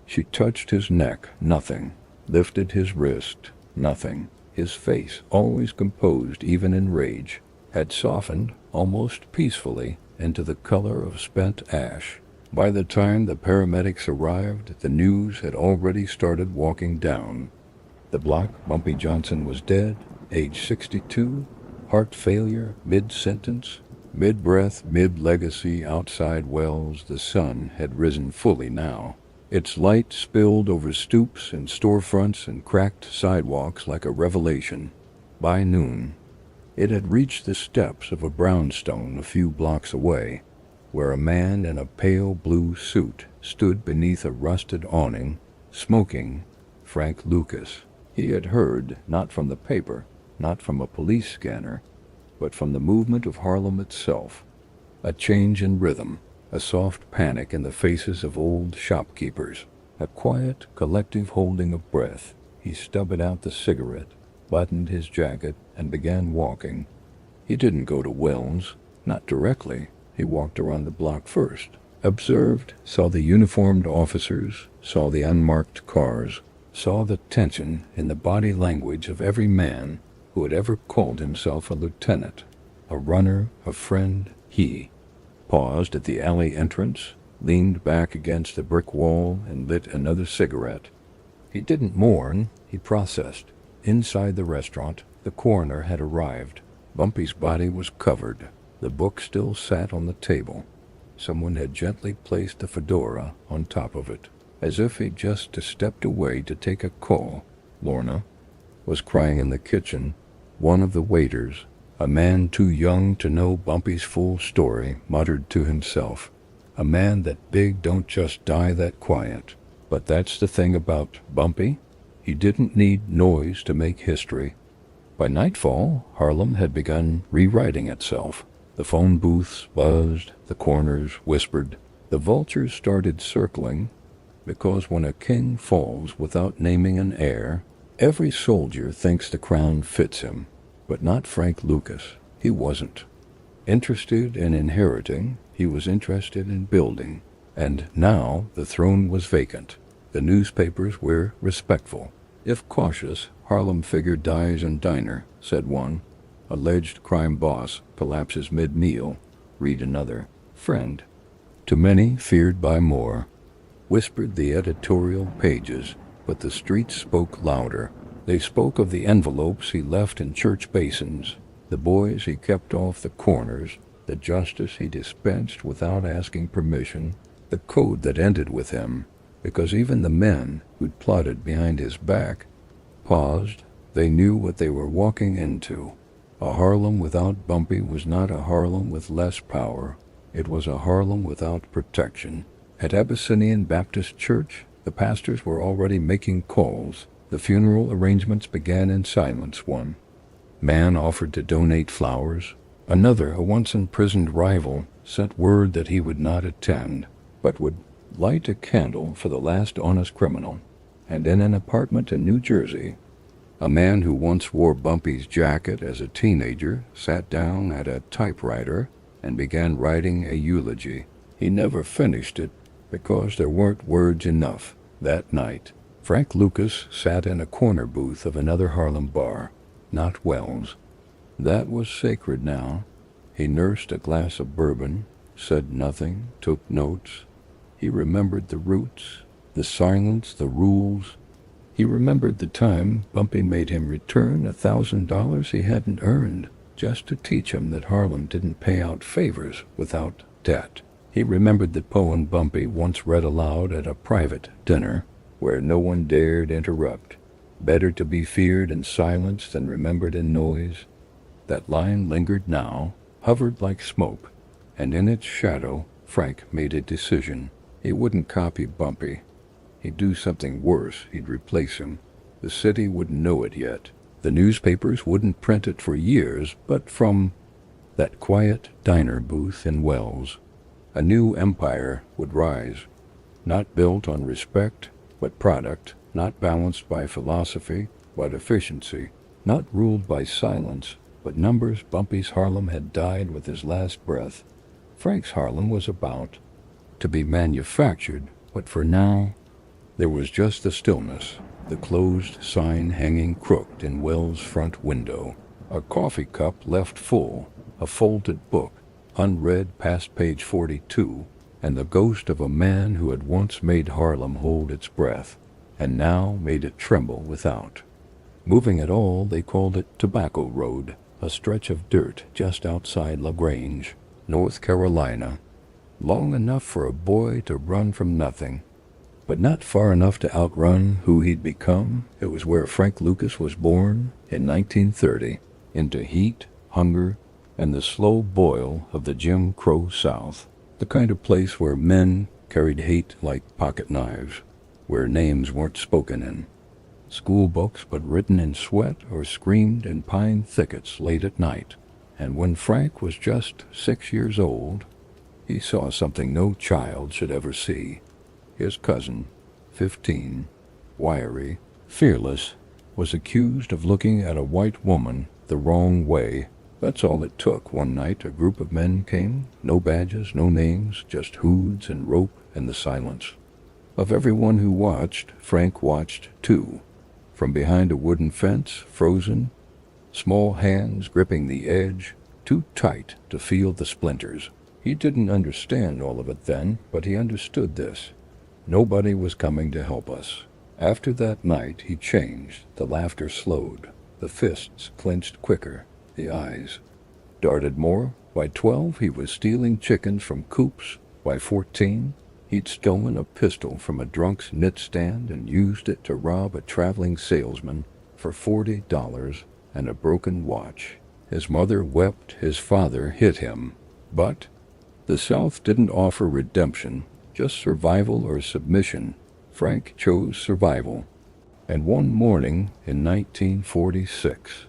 She touched his neck, nothing. Lifted his wrist, nothing. His face, always composed even in rage, had softened, almost peacefully, into the color of spent ash. By the time the paramedics arrived, the news had already started walking down the block. Bumpy Johnson was dead, age 62, heart failure, mid-sentence, mid-breath, mid-legacy. Outside Wells, the sun had risen fully now. Its light spilled over stoops and storefronts and cracked sidewalks like a revelation. By noon, it had reached the steps of a brownstone a few blocks away, where a man in a pale blue suit stood beneath a rusted awning, smoking. Frank Lucas. He had heard, not from the paper, not from a police scanner, but from the movement of Harlem itself. A change in rhythm, a soft panic in the faces of old shopkeepers. A quiet, collective holding of breath. He stubbed out the cigarette, buttoned his jacket, and began walking. He didn't go to Wells, not directly. He walked around the block first, observed, saw the uniformed officers, saw the unmarked cars, saw the tension in the body language of every man who had ever called himself a lieutenant, a runner, a friend. He paused at the alley entrance, leaned back against the brick wall, and lit another cigarette. He didn't mourn, he processed. Inside the restaurant, the coroner had arrived. Bumpy's body was covered. The book still sat on the table. Someone had gently placed a fedora on top of it, as if he'd just stepped away to take a call. Lorna was crying in the kitchen. One of the waiters, a man too young to know Bumpy's full story, muttered to himself, "A man that big don't just die that quiet." But that's the thing about Bumpy. He didn't need noise to make history. By nightfall, Harlem had begun rewriting itself. The phone booths buzzed, the corners whispered, the vultures started circling, because when a king falls without naming an heir, every soldier thinks the crown fits him, but not Frank Lucas. He wasn't interested in inheriting, he was interested in building, and now the throne was vacant. The newspapers were respectful. If cautious, Harlem figured dies and diner, said one. Alleged crime boss collapses mid-meal, read another. Friend, to many feared by more, whispered the editorial pages, but the streets spoke louder. They spoke of the envelopes he left in church basins, the boys he kept off the corners, the justice he dispensed without asking permission, the code that ended with him, because even the men who'd plotted behind his back paused. They knew what they were walking into. A Harlem without Bumpy was not a Harlem with less power. It was a Harlem without protection. At Abyssinian Baptist Church, the pastors were already making calls. The funeral arrangements began in silence. One man offered to donate flowers. Another, a once-imprisoned rival, sent word that he would not attend, but would light a candle for the last honest criminal. And in an apartment in New Jersey, a man who once wore Bumpy's jacket as a teenager sat down at a typewriter and began writing a eulogy. He never finished it because there weren't words enough. That night, Frank Lucas sat in a corner booth of another Harlem bar, not Wells. That was sacred now. He nursed a glass of bourbon, said nothing, took notes. He remembered the roots, the silence, the rules. He remembered the time Bumpy made him return $1,000 he hadn't earned, just to teach him that Harlem didn't pay out favors without debt. He remembered the poem Bumpy once read aloud at a private dinner, where no one dared interrupt. Better to be feared in silence than remembered in noise. That line lingered now, hovered like smoke, and in its shadow Frank made a decision. He wouldn't copy Bumpy. He'd do something worse. He'd replace him. The city wouldn't know it yet. The newspapers wouldn't print it for years, but from that quiet diner booth in Wells, a new empire would rise, not built on respect, but product, not balanced by philosophy, but efficiency, not ruled by silence, but numbers. Bumpy's Harlem had died with his last breath. Frank's Harlem was about to be manufactured, but for now, there was just the stillness, the closed sign hanging crooked in Wells' front window, a coffee cup left full, a folded book, unread past page 42, and the ghost of a man who had once made Harlem hold its breath, and now made it tremble without. Moving at all, they called it Tobacco Road, a stretch of dirt just outside LaGrange, North Carolina, long enough for a boy to run from nothing, but not far enough to outrun who he'd become. It was where Frank Lucas was born in 1930, into heat, hunger, and the slow boil of the Jim Crow South, the kind of place where men carried hate like pocket knives, where names weren't spoken in school books but written in sweat or screamed in pine thickets late at night. And when Frank was just 6 years old, he saw something no child should ever see. His cousin, 15, wiry, fearless, was accused of looking at a white woman the wrong way. That's all it took. One night a group of men came, no badges, no names, just hoods and rope and the silence. Of everyone who watched, Frank watched too. From behind a wooden fence, frozen, small hands gripping the edge, too tight to feel the splinters. He didn't understand all of it then, but he understood this. Nobody was coming to help us. After that night he changed. The laughter slowed. The fists clenched quicker. The eyes darted more. By 12 he was stealing chickens from coops. By 14 he'd stolen a pistol from a drunk's knit stand and used it to rob a traveling salesman for $40 and a broken watch. His mother wept. His father hit him. But the South didn't offer redemption, just survival or submission. Frank chose survival. And one morning in 1946,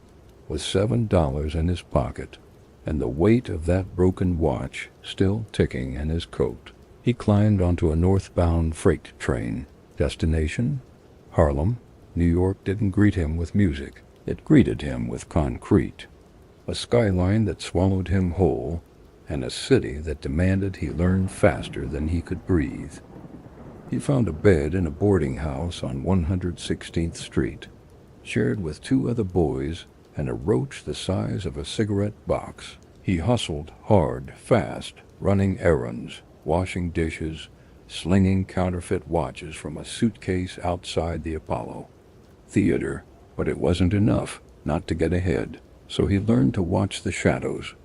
with $7 in his pocket and the weight of that broken watch still ticking in his coat, he climbed onto a northbound freight train. Destination? Harlem. New York didn't greet him with music. It greeted him with concrete. A skyline that swallowed him whole, and a city that demanded he learn faster than he could breathe. He found a bed in a boarding house on 116th Street, shared with 2 other boys and a roach the size of a cigarette box. He hustled hard, fast, running errands, washing dishes, slinging counterfeit watches from a suitcase outside the Apollo Theater. But it wasn't enough not to get ahead, so he learned to watch the shadows.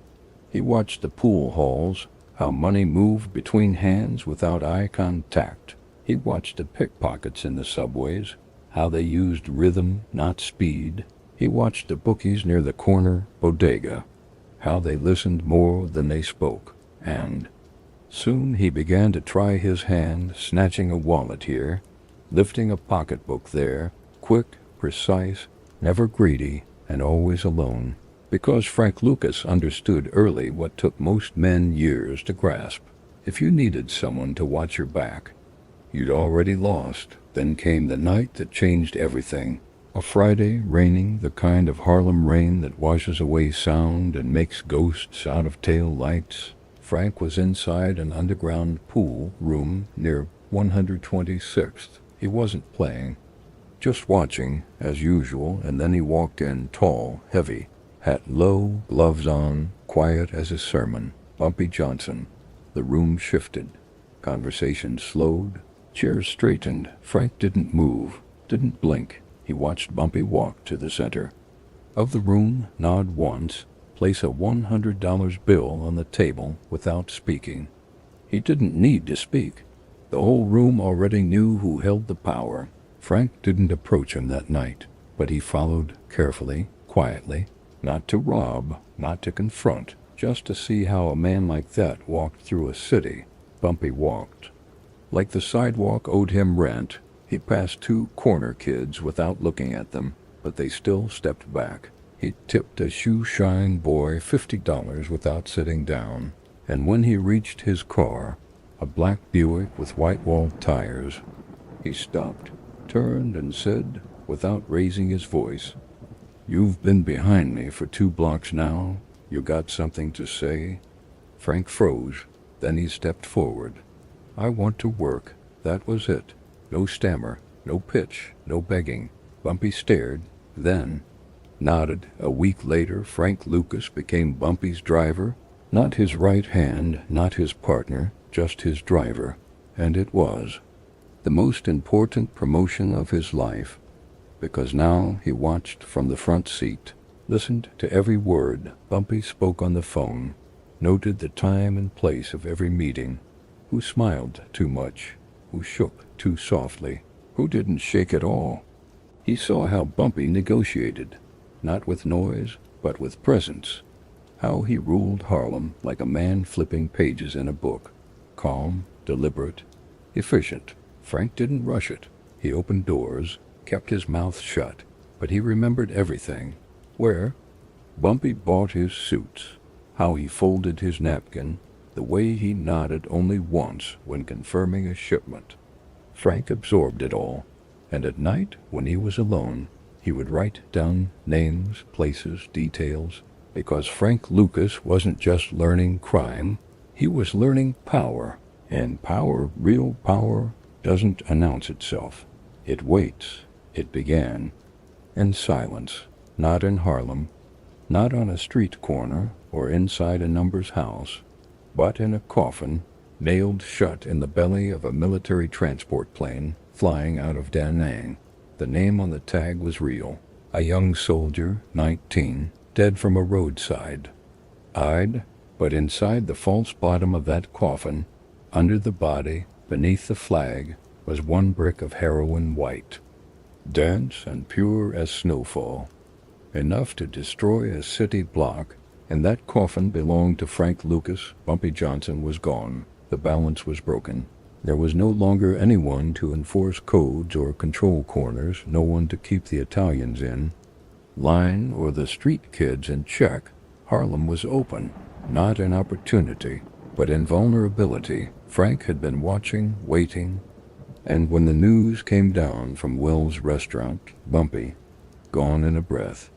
He watched the pool halls, how money moved between hands without eye contact. He watched the pickpockets in the subways, how they used rhythm, not speed. He watched the bookies near the corner bodega, how they listened more than they spoke. And soon he began to try his hand, snatching a wallet here, lifting a pocketbook there, quick, precise, never greedy, and always alone. Because Frank Lucas understood early what took most men years to grasp. If you needed someone to watch your back, you'd already lost. Then came the night that changed everything. A Friday, raining, the kind of Harlem rain that washes away sound and makes ghosts out of tail lights. Frank was inside an underground pool room near 126th. He wasn't playing, just watching, as usual, and then he walked in, tall, heavy, hat low, gloves on, quiet as a sermon. Bumpy Johnson. The room shifted. Conversation slowed. Chairs straightened. Frank didn't move, didn't blink. He watched Bumpy walk to the center of the room, nod once, place a $100 bill on the table without speaking. He didn't need to speak. The whole room already knew who held the power. Frank didn't approach him that night, but he followed carefully, quietly, not to rob, not to confront, just to see how a man like that walked through a city. Bumpy walked. Like the sidewalk owed him rent, he passed 2 corner kids without looking at them, but they still stepped back. He tipped a shoe-shine boy $50 without sitting down, and when he reached his car, a black Buick with white-walled tires, he stopped, turned, and said, without raising his voice, "You've been behind me for 2 blocks now. You got something to say?" Frank froze. Then he stepped forward. "I want to work." That was it. No stammer, no pitch, no begging. Bumpy stared, then nodded. A week later, Frank Lucas became Bumpy's driver. Not his right hand, not his partner, just his driver. And it was the most important promotion of his life, because now he watched from the front seat, listened to every word Bumpy spoke on the phone, noted the time and place of every meeting, who smiled too much, who shook too softly, who didn't shake at all. He saw how Bumpy negotiated, not with noise, but with presence, how he ruled Harlem like a man flipping pages in a book, calm, deliberate, efficient. Frank didn't rush it. He opened doors, kept his mouth shut, but he remembered everything. Where Bumpy bought his suits, how he folded his napkin, the way he nodded only once when confirming a shipment. Frank absorbed it all, and at night, when he was alone, he would write down names, places, details, because Frank Lucas wasn't just learning crime, he was learning power. And power, real power, doesn't announce itself. It waits. It began. In silence, not in Harlem, not on a street corner or inside a number's house, but in a coffin nailed shut in the belly of a military transport plane flying out of Da Nang. The name on the tag was real. A young soldier, 19, dead from a roadside. Eyed, but inside the false bottom of that coffin, under the body, beneath the flag, was one brick of heroin white, dense and pure as snowfall, enough to destroy a city block, and that coffin belonged to Frank Lucas. Bumpy Johnson was gone. The balance was broken. There was no longer anyone to enforce codes or control corners, no one to keep the Italians in line or the street kids in check. Harlem was open, not in opportunity, but in vulnerability. Frank had been watching, waiting, and when the news came down from Will's restaurant, Bumpy, gone in a breath,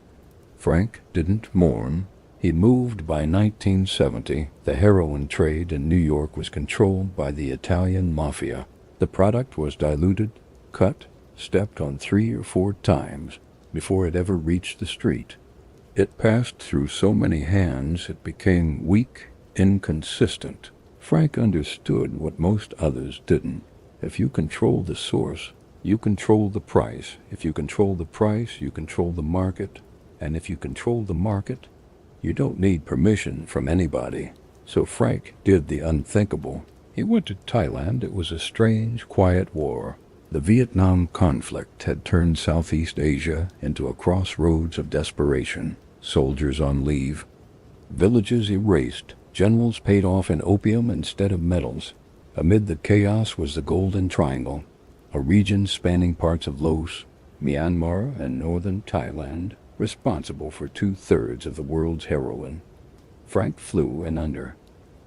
Frank didn't mourn. He moved. By 1970, the heroin trade in New York was controlled by the Italian mafia. The product was diluted, cut, stepped on 3 or 4 times before it ever reached the street. It passed through so many hands it became weak, inconsistent. Frank understood what most others didn't. If you control the source, you control the price. If you control the price, you control the market. And if you control the market, you don't need permission from anybody. So Frank did the unthinkable. He went to Thailand. It was a strange, quiet war. The Vietnam conflict had turned Southeast Asia into a crossroads of desperation. Soldiers on leave, villages erased, generals paid off in opium instead of medals. Amid the chaos was the Golden Triangle, a region spanning parts of Laos, Myanmar, and northern Thailand, responsible for 2/3 of the world's heroin. Frank flew in under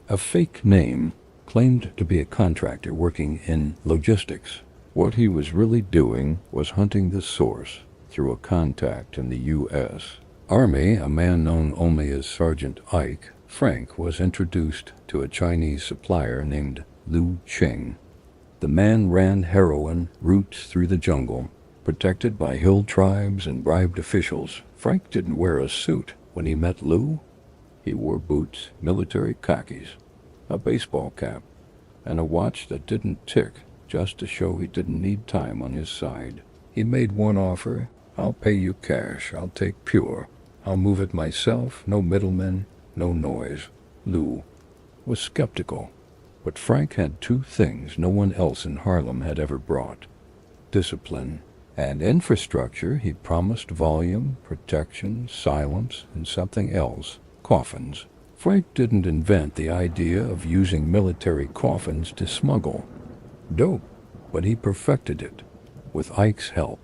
a fake name, claimed to be a contractor working in logistics. What he was really doing was hunting the source through a contact in the U.S. Army, a man known only as Sergeant Ike. Frank was introduced to a Chinese supplier named Lu Cheng. The man ran heroin routes through the jungle, protected by hill tribes and bribed officials. Frank didn't wear a suit when he met Lu. He wore boots, military khakis, a baseball cap, and a watch that didn't tick, just to show he didn't need time on his side. He made one offer: "I'll pay you cash. I'll take pure. I'll move it myself. No middlemen, no noise." Lu was skeptical, but Frank had 2 things no one else in Harlem had ever brought: discipline and infrastructure. He promised volume, protection, silence, and something else: coffins. Frank didn't invent the idea of using military coffins to smuggle dope, but he perfected it with Ike's help.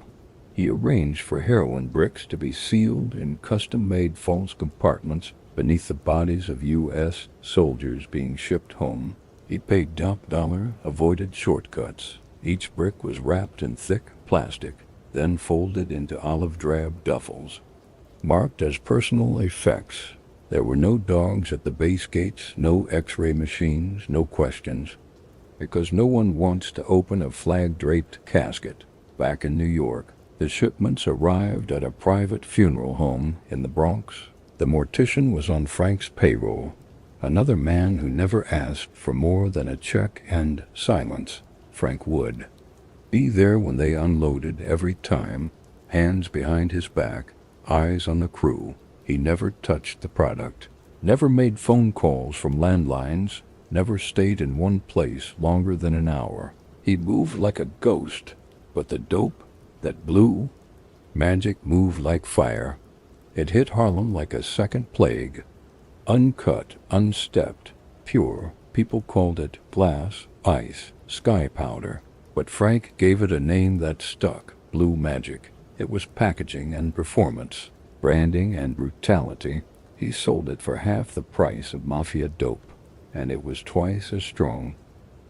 He arranged for heroin bricks to be sealed in custom-made false compartments beneath the bodies of U.S. soldiers being shipped home. He paid top dollar, avoided shortcuts. Each brick was wrapped in thick plastic, then folded into olive-drab duffels, marked as personal effects. There were no dogs at the base gates, no X-ray machines, no questions, because no one wants to open a flag-draped casket. Back in New York, the shipments arrived at a private funeral home in the Bronx. The mortician was on Frank's payroll, another man who never asked for more than a check and silence. Frank would be there when they unloaded every time, hands behind his back, eyes on the crew. He never touched the product, never made phone calls from landlines, never stayed in one place longer than an hour. He moved like a ghost, but the dope, that blue magic, moved like fire. It hit Harlem like a second plague. Uncut, unstepped, pure. People called it glass, ice, sky powder. But Frank gave it a name that stuck: blue magic. It was packaging and performance, branding and brutality. He sold it for half the price of mafia dope, and it was twice as strong.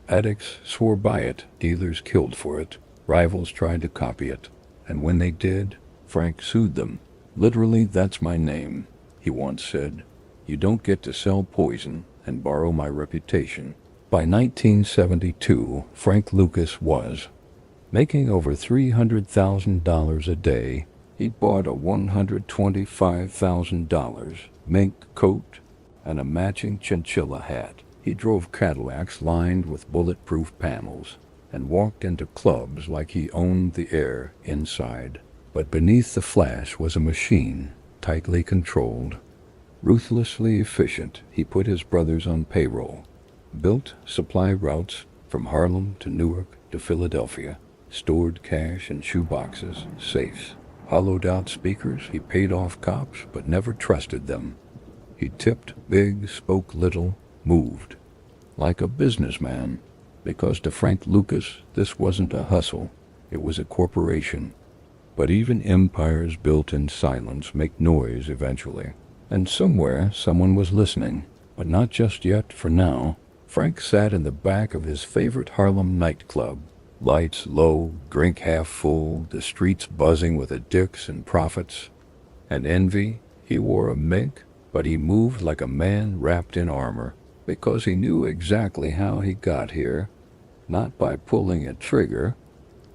Addicts swore by it, dealers killed for it, rivals tried to copy it, and when they did, Frank sued them. "Literally, that's my name," he once said. "You don't get to sell poison and borrow my reputation." By 1972, Frank Lucas was making over $300,000 a day. He'd bought a $125,000 mink coat and a matching chinchilla hat. He drove Cadillacs lined with bulletproof panels and walked into clubs like he owned the air inside. But beneath the flash was a machine, tightly controlled. Ruthlessly efficient, he put his brothers on payroll, built supply routes from Harlem to Newark to Philadelphia, stored cash in shoeboxes, safes, hollowed out speakers. He paid off cops but never trusted them. He tipped big, spoke little, moved like a businessman, because to Frank Lucas this wasn't a hustle, it was a corporation. But even empires built in silence make noise eventually. And somewhere someone was listening, but not just yet. For now, Frank sat in the back of his favorite Harlem nightclub. Lights low, drink half full, the streets buzzing with addicts and prophets and envy. He wore a mink, but he moved like a man wrapped in armor, because he knew exactly how he got here, not by pulling a trigger,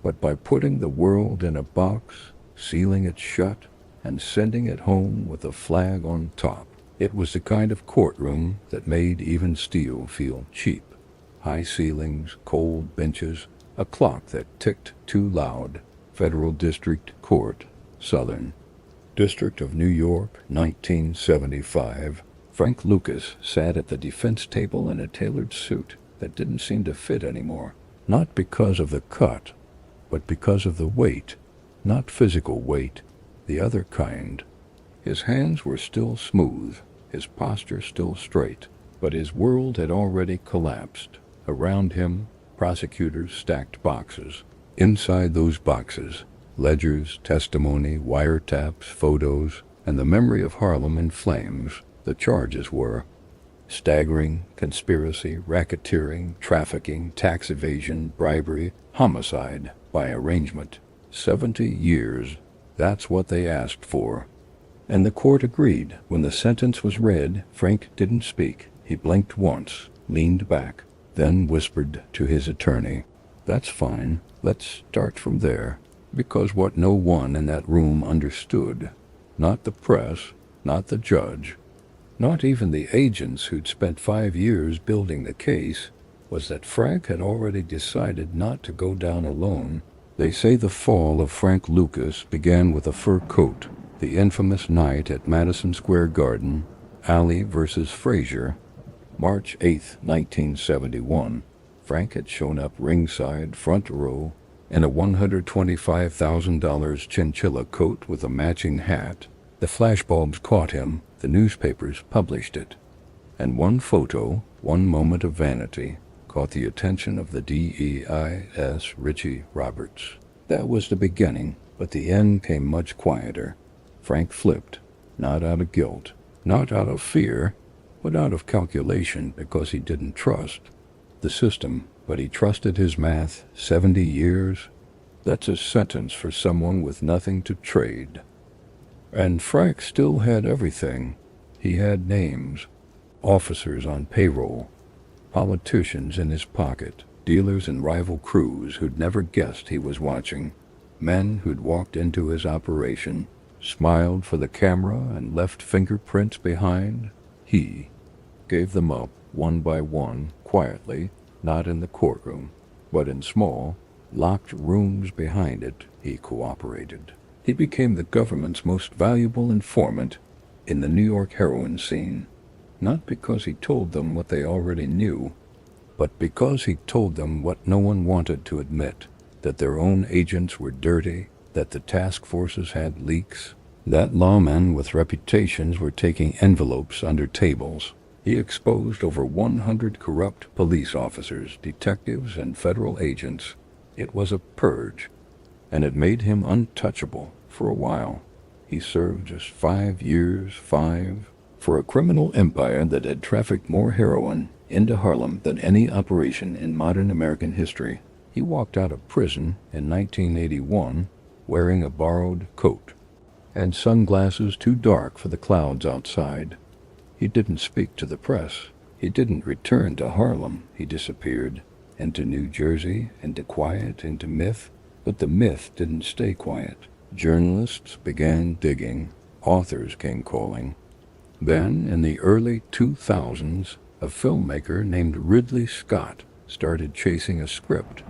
but by putting the world in a box, sealing it shut, and sending it home with a flag on top. It was the kind of courtroom that made even steel feel cheap. High ceilings, cold benches, a clock that ticked too loud. Federal District Court, Southern District of New York, 1975. Frank Lucas sat at the defense table in a tailored suit that didn't seem to fit anymore. Not because of the cut, but because of the weight. Not physical weight, the other kind. His hands were still smooth, his posture still straight, but his world had already collapsed. Around him, prosecutors stacked boxes. Inside those boxes, ledgers, testimony, wiretaps, photos, and the memory of Harlem in flames. The charges were staggering: conspiracy, racketeering, trafficking, tax evasion, bribery, homicide by arrangement. 70 years. That's what they asked for. And the court agreed. When the sentence was read, Frank didn't speak. He blinked once, leaned back, then whispered to his attorney, "That's fine. Let's start from there." Because what no one in that room understood, not the press, not the judge, not even the agents who'd spent 5 years building the case, was that Frank had already decided not to go down alone. They say the fall of Frank Lucas began with a fur coat, the infamous night at Madison Square Garden, Alley versus Frazier, March 8, 1971. Frank had shown up ringside, front row, in a $125,000 chinchilla coat with a matching hat. The flashbulbs caught him. The newspapers published it. And one photo, one moment of vanity, caught the attention of the DEIS Richie Roberts. That was the beginning, but the end came much quieter. Frank flipped, not out of guilt, not out of fear, but out of calculation, because he didn't trust the system, but he trusted his math. 70 years? That's a sentence for someone with nothing to trade. And Frank still had everything. He had names, officers on payroll, politicians in his pocket, dealers in rival crews who'd never guessed he was watching, men who'd walked into his operation, smiled for the camera, and left fingerprints behind. He gave them up one by one, quietly, not in the courtroom, but in small, locked rooms behind it. He cooperated. He became the government's most valuable informant in the New York heroin scene, not because he told them what they already knew, but because he told them what no one wanted to admit, that their own agents were dirty, that the task forces had leaks, that lawmen with reputations were taking envelopes under tables. He exposed over 100 corrupt police officers, detectives, and federal agents. It was a purge, and it made him untouchable for a while. He served just 5 years, for a criminal empire that had trafficked more heroin into Harlem than any operation in modern American history. He walked out of prison in 1981 wearing a borrowed coat and sunglasses too dark for the clouds outside. He didn't speak to the press. He didn't return to Harlem. He disappeared into New Jersey, into quiet, into myth. But the myth didn't stay quiet. Journalists began digging. Authors came calling. Then, in the early 2000s, a filmmaker named Ridley Scott started chasing a script.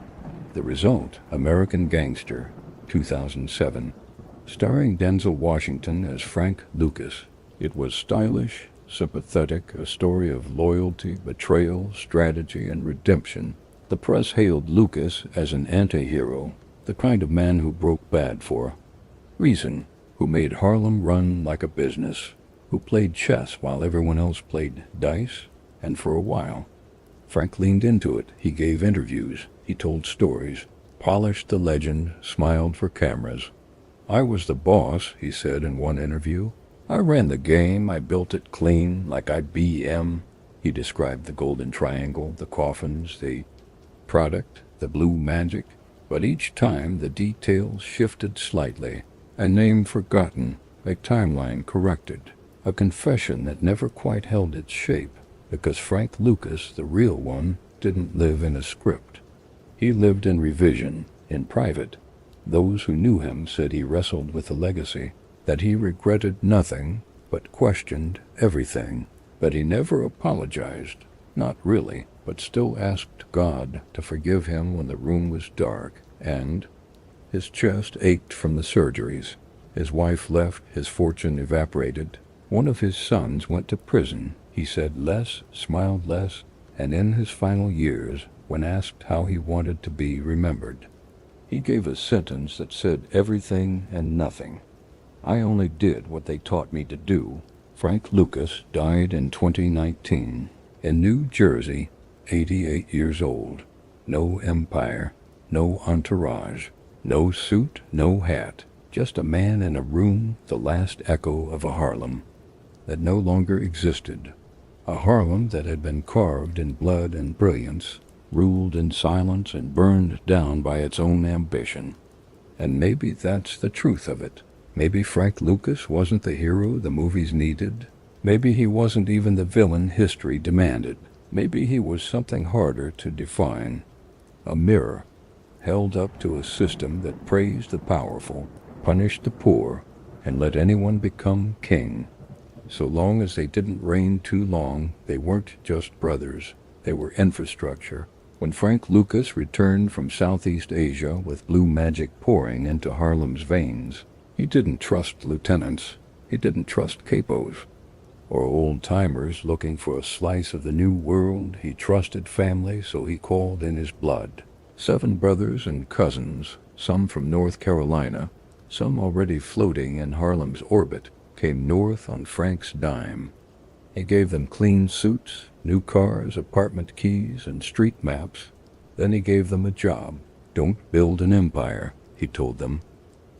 The result, American Gangster, 2007, starring Denzel Washington as Frank Lucas. It was stylish, sympathetic, a story of loyalty, betrayal, strategy, and redemption. The press hailed Lucas as an anti-hero, the kind of man who broke bad for reason, who made Harlem run like a business, who played chess while everyone else played dice. And for a while, Frank leaned into it. He gave interviews, he told stories, polished the legend, smiled for cameras. "I was the boss," he said in one interview. "I ran the game, I built it clean, like I BM." He described the Golden Triangle, the coffins, the product, the blue magic. But each time the details shifted slightly. A name forgotten, a timeline corrected, a confession that never quite held its shape, because Frank Lucas, the real one, didn't live in a script. He lived in revision, in private. Those who knew him said he wrestled with the legacy, that he regretted nothing, but questioned everything. But he never apologized, not really, but still asked God to forgive him when the room was dark, and his chest ached from the surgeries. His wife left, his fortune evaporated. One of his sons went to prison. He said less, smiled less, and in his final years, when asked how he wanted to be remembered, he gave a sentence that said everything and nothing. "I only did what they taught me to do." Frank Lucas died in 2019 in New Jersey, 88 years old. No empire, no entourage, no suit, no hat, just a man in a room, the last echo of a Harlem that no longer existed. A Harlem that had been carved in blood and brilliance, ruled in silence and burned down by its own ambition. And maybe that's the truth of it. Maybe Frank Lucas wasn't the hero the movies needed. Maybe he wasn't even the villain history demanded. Maybe he was something harder to define. A mirror held up to a system that praised the powerful, punished the poor, and let anyone become king. So long as they didn't reign too long, they weren't just brothers. They were infrastructure. When Frank Lucas returned from Southeast Asia with blue magic pouring into Harlem's veins, he didn't trust lieutenants. He didn't trust capos or old-timers looking for a slice of the new world. He trusted family, so he called in his blood. 7 brothers and cousins, some from North Carolina, some already floating in Harlem's orbit, came north on Frank's dime. He gave them clean suits, new cars, apartment keys, and street maps. Then he gave them a job. "Don't build an empire," he told them.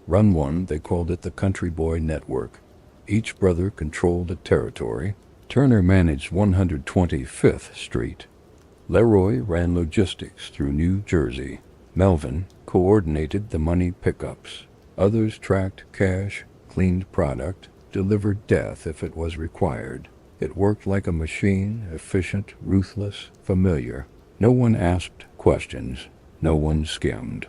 "Run one." They called it the Country Boy Network. Each brother controlled a territory. Turner managed 125th Street. Leroy ran logistics through New Jersey. Melvin coordinated the money pickups. Others tracked cash, cleaned product, delivered death if it was required. It worked like a machine, efficient, ruthless, familiar. No one asked questions. No one skimmed.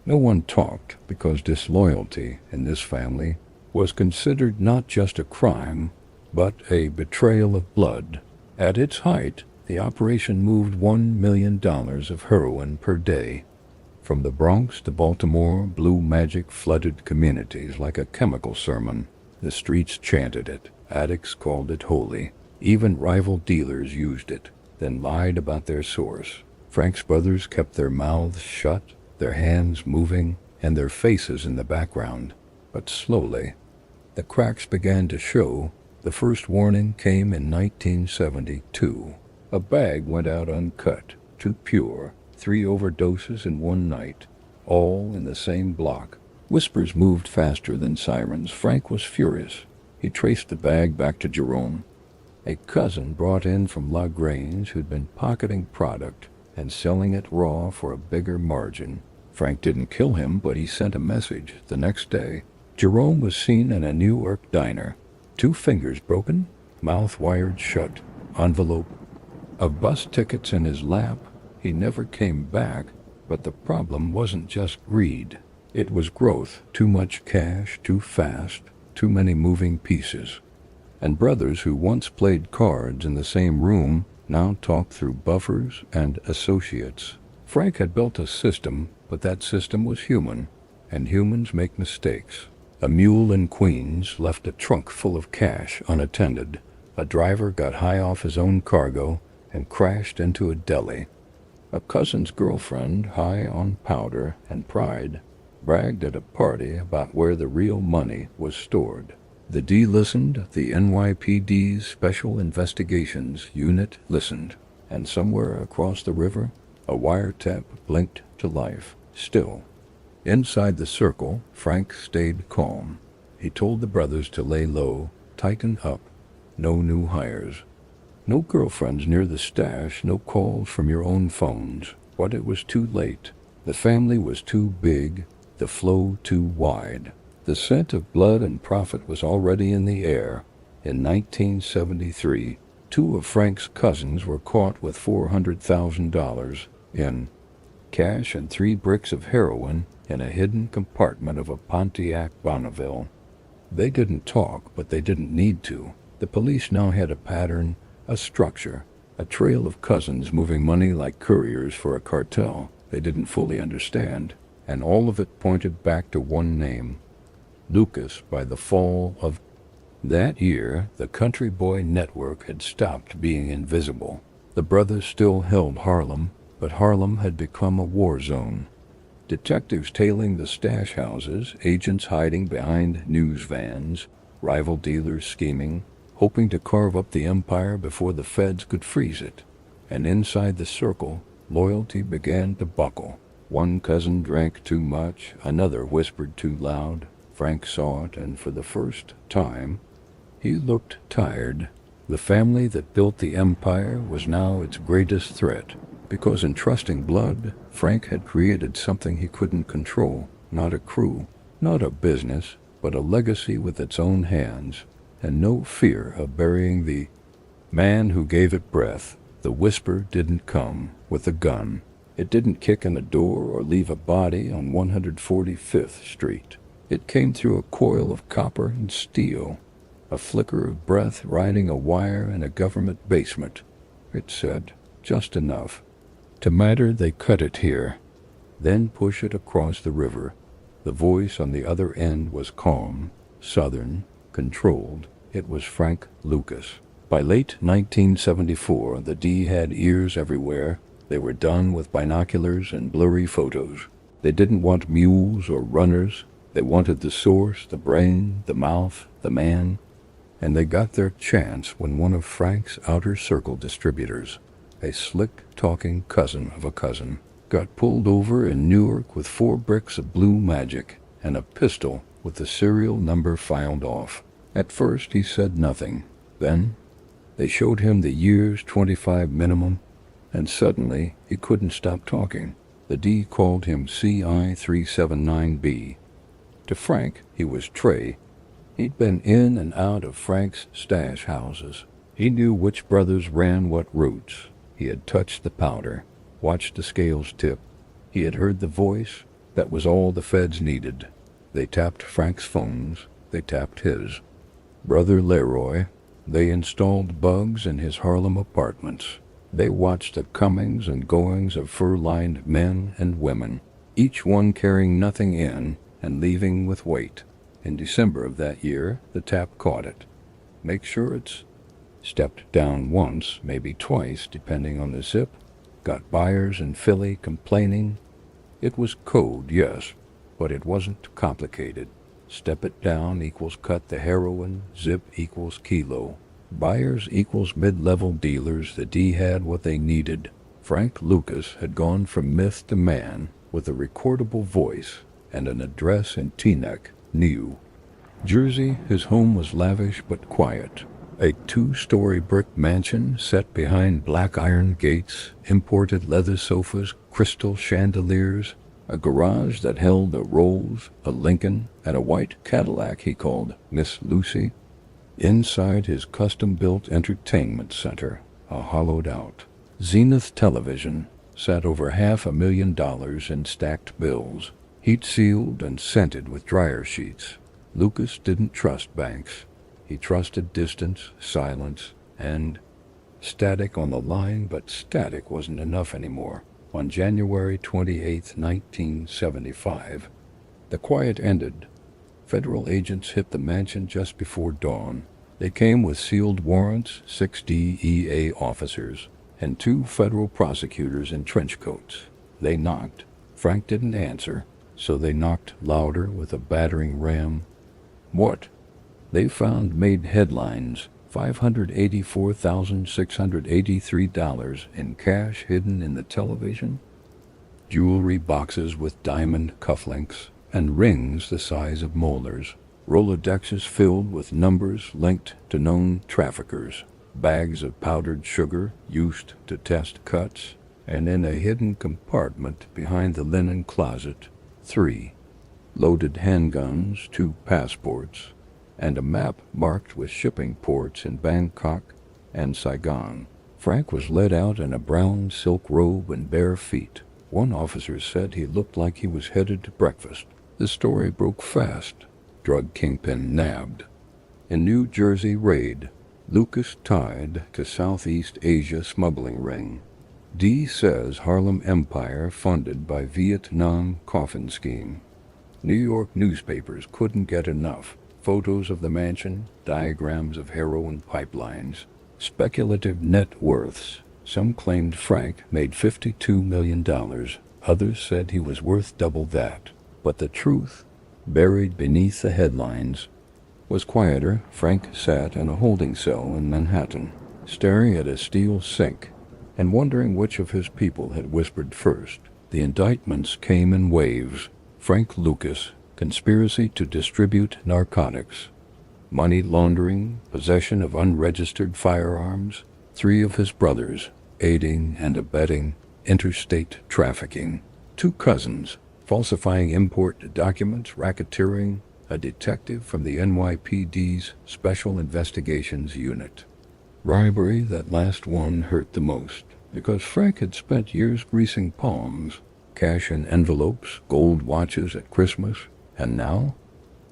No one talked, because disloyalty in this family was considered not just a crime, but a betrayal of blood. At its height, the operation moved $1 million of heroin per day. From the Bronx to Baltimore, blue magic flooded communities like a chemical sermon. The streets chanted it. Addicts called it holy. Even rival dealers used it, then lied about their source. Frank's brothers kept their mouths shut, their hands moving, and their faces in the background. But slowly, the cracks began to show. The first warning came in 1972. A bag went out uncut, too pure. 3 overdoses in one night, all in the same block. Whispers moved faster than sirens. Frank was furious. He traced the bag back to Jerome. A cousin brought in from La Grange who'd been pocketing product and selling it raw for a bigger margin. Frank didn't kill him, but he sent a message the next day. Jerome was seen in a Newark diner. 2 fingers broken, mouth wired shut, envelope of bus tickets in his lap. He never came back, but the problem wasn't just greed. It was growth. Too much cash, too fast, too many moving pieces. And brothers who once played cards in the same room now talked through buffers and associates. Frank had built a system, but that system was human, and humans make mistakes. A mule in Queens left a trunk full of cash unattended. A driver got high off his own cargo and crashed into a deli. A cousin's girlfriend, high on powder and pride, bragged at a party about where the real money was stored. The D listened, the NYPD's Special Investigations Unit listened, and somewhere across the river, a wiretap blinked to life. Still, inside the circle, Frank stayed calm. He told the brothers to lay low, tighten up, no new hires. No girlfriends near the stash, no calls from your own phones. But it was too late. The family was too big, the flow too wide. The scent of blood and profit was already in the air. In 1973, 2 of Frank's cousins were caught with $400,000 in cash and 3 bricks of heroin in a hidden compartment of a Pontiac Bonneville. They didn't talk, but they didn't need to. The police now had a pattern, a structure, a trail of cousins moving money like couriers for a cartel they didn't fully understand, and all of it pointed back to one name, Lucas. By the fall of that year, the Country Boy Network had stopped being invisible. The brothers still held Harlem, but Harlem had become a war zone. Detectives tailing the stash houses, agents hiding behind news vans, rival dealers scheming, hoping to carve up the empire before the feds could freeze it. And inside the circle, loyalty began to buckle. One cousin drank too much, another whispered too loud. Frank saw it, and for the first time, he looked tired. The family that built the empire was now its greatest threat, because in trusting blood, Frank had created something he couldn't control. Not a crew, not a business, but a legacy with its own hands, and no fear of burying the man who gave it breath. The whisper didn't come with a gun. It didn't kick in a door or leave a body on 145th Street. It came through a coil of copper and steel, a flicker of breath riding a wire in a government basement. It said, just enough to matter. They cut it here, then push it across the river. The voice on the other end was calm, southern, controlled. It was Frank Lucas. By late 1974, the D had ears everywhere. They were done with binoculars and blurry photos. They didn't want mules or runners. They wanted the source, the brain, the mouth, the man. And they got their chance when one of Frank's outer circle distributors, a slick-talking cousin of a cousin, got pulled over in Newark with 4 bricks of blue magic and a pistol with the serial number filed off. At first he said nothing. Then they showed him the year's 25 minimum, and suddenly he couldn't stop talking. The D called him CI 379B. To Frank, he was Trey. He'd been in and out of Frank's stash houses. He knew which brothers ran what routes. He had touched the powder, watched the scales tip. He had heard the voice. That was all the feds needed. They tapped Frank's phones. They tapped his. Brother Leroy. They installed bugs in his Harlem apartments. They watched the comings and goings of fur-lined men and women, each one carrying nothing in and leaving with weight. In December of that year, the tap caught it. Make sure it's stepped down once, maybe twice, depending on the zip. Got buyers in Philly complaining. It was code, yes, but it wasn't complicated. Step it down equals cut the heroin, zip equals kilo. Buyers equals mid-level dealers. The D had what they needed. Frank Lucas had gone from myth to man with a recordable voice and an address in Teaneck, New Jersey. His home was lavish but quiet. A two-story brick mansion set behind black iron gates, imported leather sofas, crystal chandeliers, a garage that held a Rolls, a Lincoln, and a white Cadillac he called Miss Lucy. Inside his custom-built entertainment center, a hollowed-out Zenith television sat over $500,000 in stacked bills, heat-sealed and scented with dryer sheets. Lucas didn't trust banks. He trusted distance, silence, and static on the line, but static wasn't enough anymore. On January 28, 1975, the quiet ended. Federal agents hit the mansion just before dawn. They came with sealed warrants, 6 DEA officers, and 2 federal prosecutors in trench coats. They knocked. Frank didn't answer, so they knocked louder with a battering ram. What they found made headlines: $584,683 in cash hidden in the television, jewelry boxes with diamond cufflinks, and rings the size of molars, Rolodexes filled with numbers linked to known traffickers, bags of powdered sugar used to test cuts, and in a hidden compartment behind the linen closet, 3 loaded handguns, 2 passports, and a map marked with shipping ports in Bangkok and Saigon. Frank was led out in a brown silk robe and bare feet. One officer said he looked like he was headed to breakfast. The story broke fast. Drug kingpin nabbed. In New Jersey raid, Lucas tied to Southeast Asia smuggling ring. D says Harlem Empire funded by Vietnam coffin scheme. New York newspapers couldn't get enough. Photos of the mansion, diagrams of heroin pipelines, speculative net worths. Some claimed Frank made $52 million. Others said he was worth double that. But the truth, buried beneath the headlines, was quieter. Frank sat in a holding cell in Manhattan, staring at a steel sink and wondering which of his people had whispered first. The indictments came in waves. Frank Lucas, conspiracy to distribute narcotics, money laundering, possession of unregistered firearms, 3 of his brothers, aiding and abetting interstate trafficking, 2 cousins, falsifying import documents, racketeering, a detective from the NYPD's Special Investigations Unit. Bribery, that last one hurt the most, because Frank had spent years greasing palms, cash in envelopes, gold watches at Christmas, and now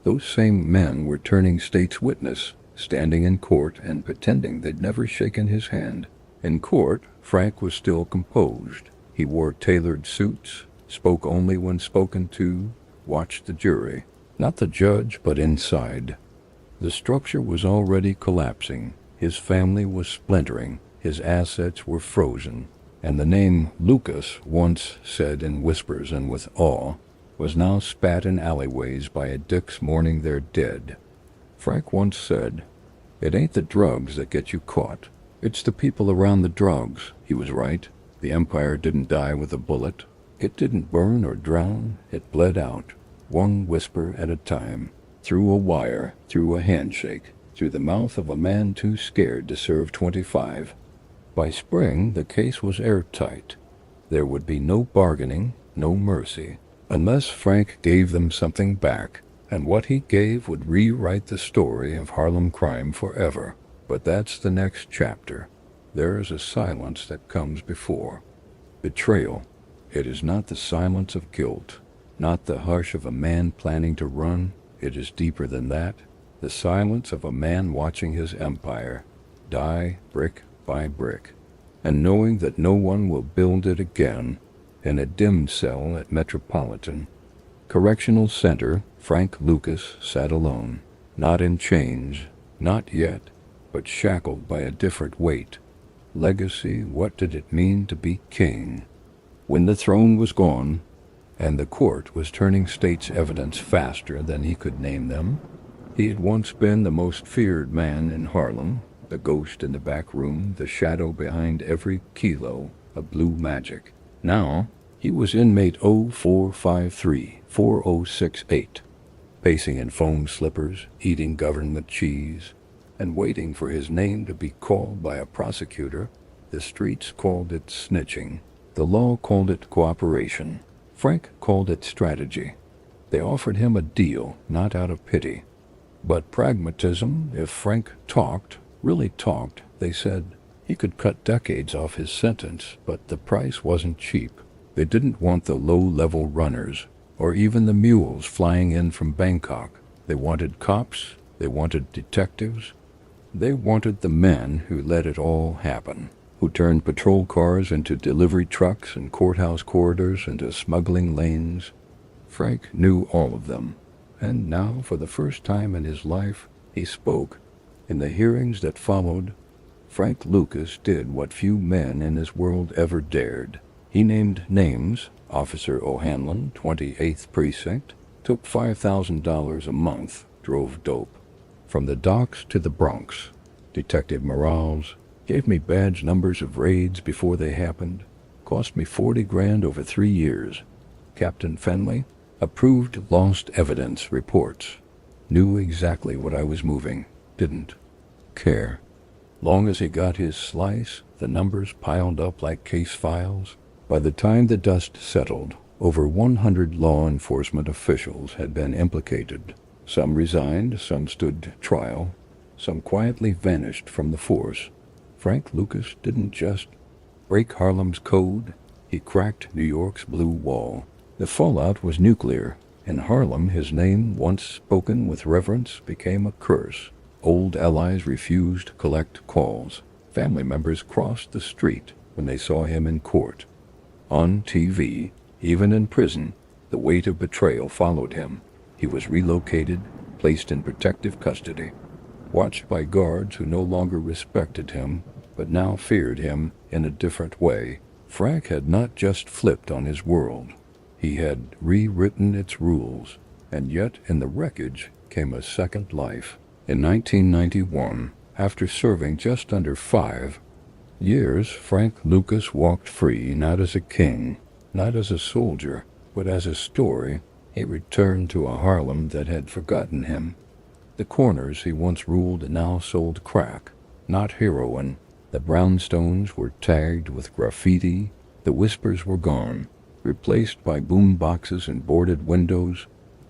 those same men were turning state's witness, standing in court and pretending they'd never shaken his hand. In court, Frank was still composed. He wore tailored suits, spoke only when spoken to, watched the jury, not the judge, but inside. The structure was already collapsing. His family was splintering. His assets were frozen. And the name Lucas, once said in whispers and with awe, was now spat in alleyways by addicts mourning their dead. Frank once said, "It ain't the drugs that get you caught. It's the people around the drugs." He was right. The empire didn't die with a bullet. It didn't burn or drown. It bled out, one whisper at a time, through a wire, through a handshake, through the mouth of a man too scared to serve 25. By spring, the case was airtight. There would be no bargaining, no mercy, unless Frank gave them something back, and what he gave would rewrite the story of Harlem crime forever. But that's the next chapter. There is a silence that comes before. Betrayal. It is not the silence of guilt, not the hush of a man planning to run. It is deeper than that. The silence of a man watching his empire die brick by brick, and knowing that no one will build it again. In a dim cell at Metropolitan Correctional Center, Frank Lucas sat alone, not in chains, not yet, but shackled by a different weight. Legacy, what did it mean to be king? When the throne was gone, and the court was turning state's evidence faster than he could name them, he had once been the most feared man in Harlem, the ghost in the back room, the shadow behind every kilo of blue magic. Now, he was inmate 0453-4068, pacing in foam slippers, eating government cheese, and waiting for his name to be called by a prosecutor. The streets called it snitching. The law called it cooperation. Frank called it strategy. They offered him a deal, not out of pity, but pragmatism. If Frank talked, really talked, they said, he could cut decades off his sentence, but the price wasn't cheap. They didn't want the low-level runners, or even the mules flying in from Bangkok. They wanted cops, they wanted detectives, they wanted the men who let it all happen, who turned patrol cars into delivery trucks and courthouse corridors into smuggling lanes. Frank knew all of them, and now, for the first time in his life, he spoke. In the hearings that followed, Frank Lucas did what few men in his world ever dared. He named names. Officer O'Hanlon, 28th Precinct, took $5,000 a month, drove dope. From the docks to the Bronx. Detective Morales gave me badge numbers of raids before they happened. Cost me $40,000 over 3 years. Captain Fenley approved lost evidence reports. Knew exactly what I was moving. Didn't care. Long as he got his slice, the numbers piled up like case files. By the time the dust settled, over 100 law enforcement officials had been implicated. Some resigned, some stood trial, some quietly vanished from the force. Frank Lucas didn't just break Harlem's code, he cracked New York's blue wall. The fallout was nuclear. In Harlem, his name, once spoken with reverence, became a curse. Old allies refused to collect calls. Family members crossed the street when they saw him in court. On TV, even in prison, the weight of betrayal followed him. He was relocated, placed in protective custody, watched by guards who no longer respected him, but now feared him in a different way. Frank had not just flipped on his world. He had rewritten its rules, and yet in the wreckage came a second life. In 1991, after serving just under 5 years, Frank Lucas walked free, not as a king, not as a soldier, but as a story. He returned to a Harlem that had forgotten him. The corners he once ruled now sold crack, not heroin. The brownstones were tagged with graffiti. The whispers were gone, replaced by boom boxes and boarded windows.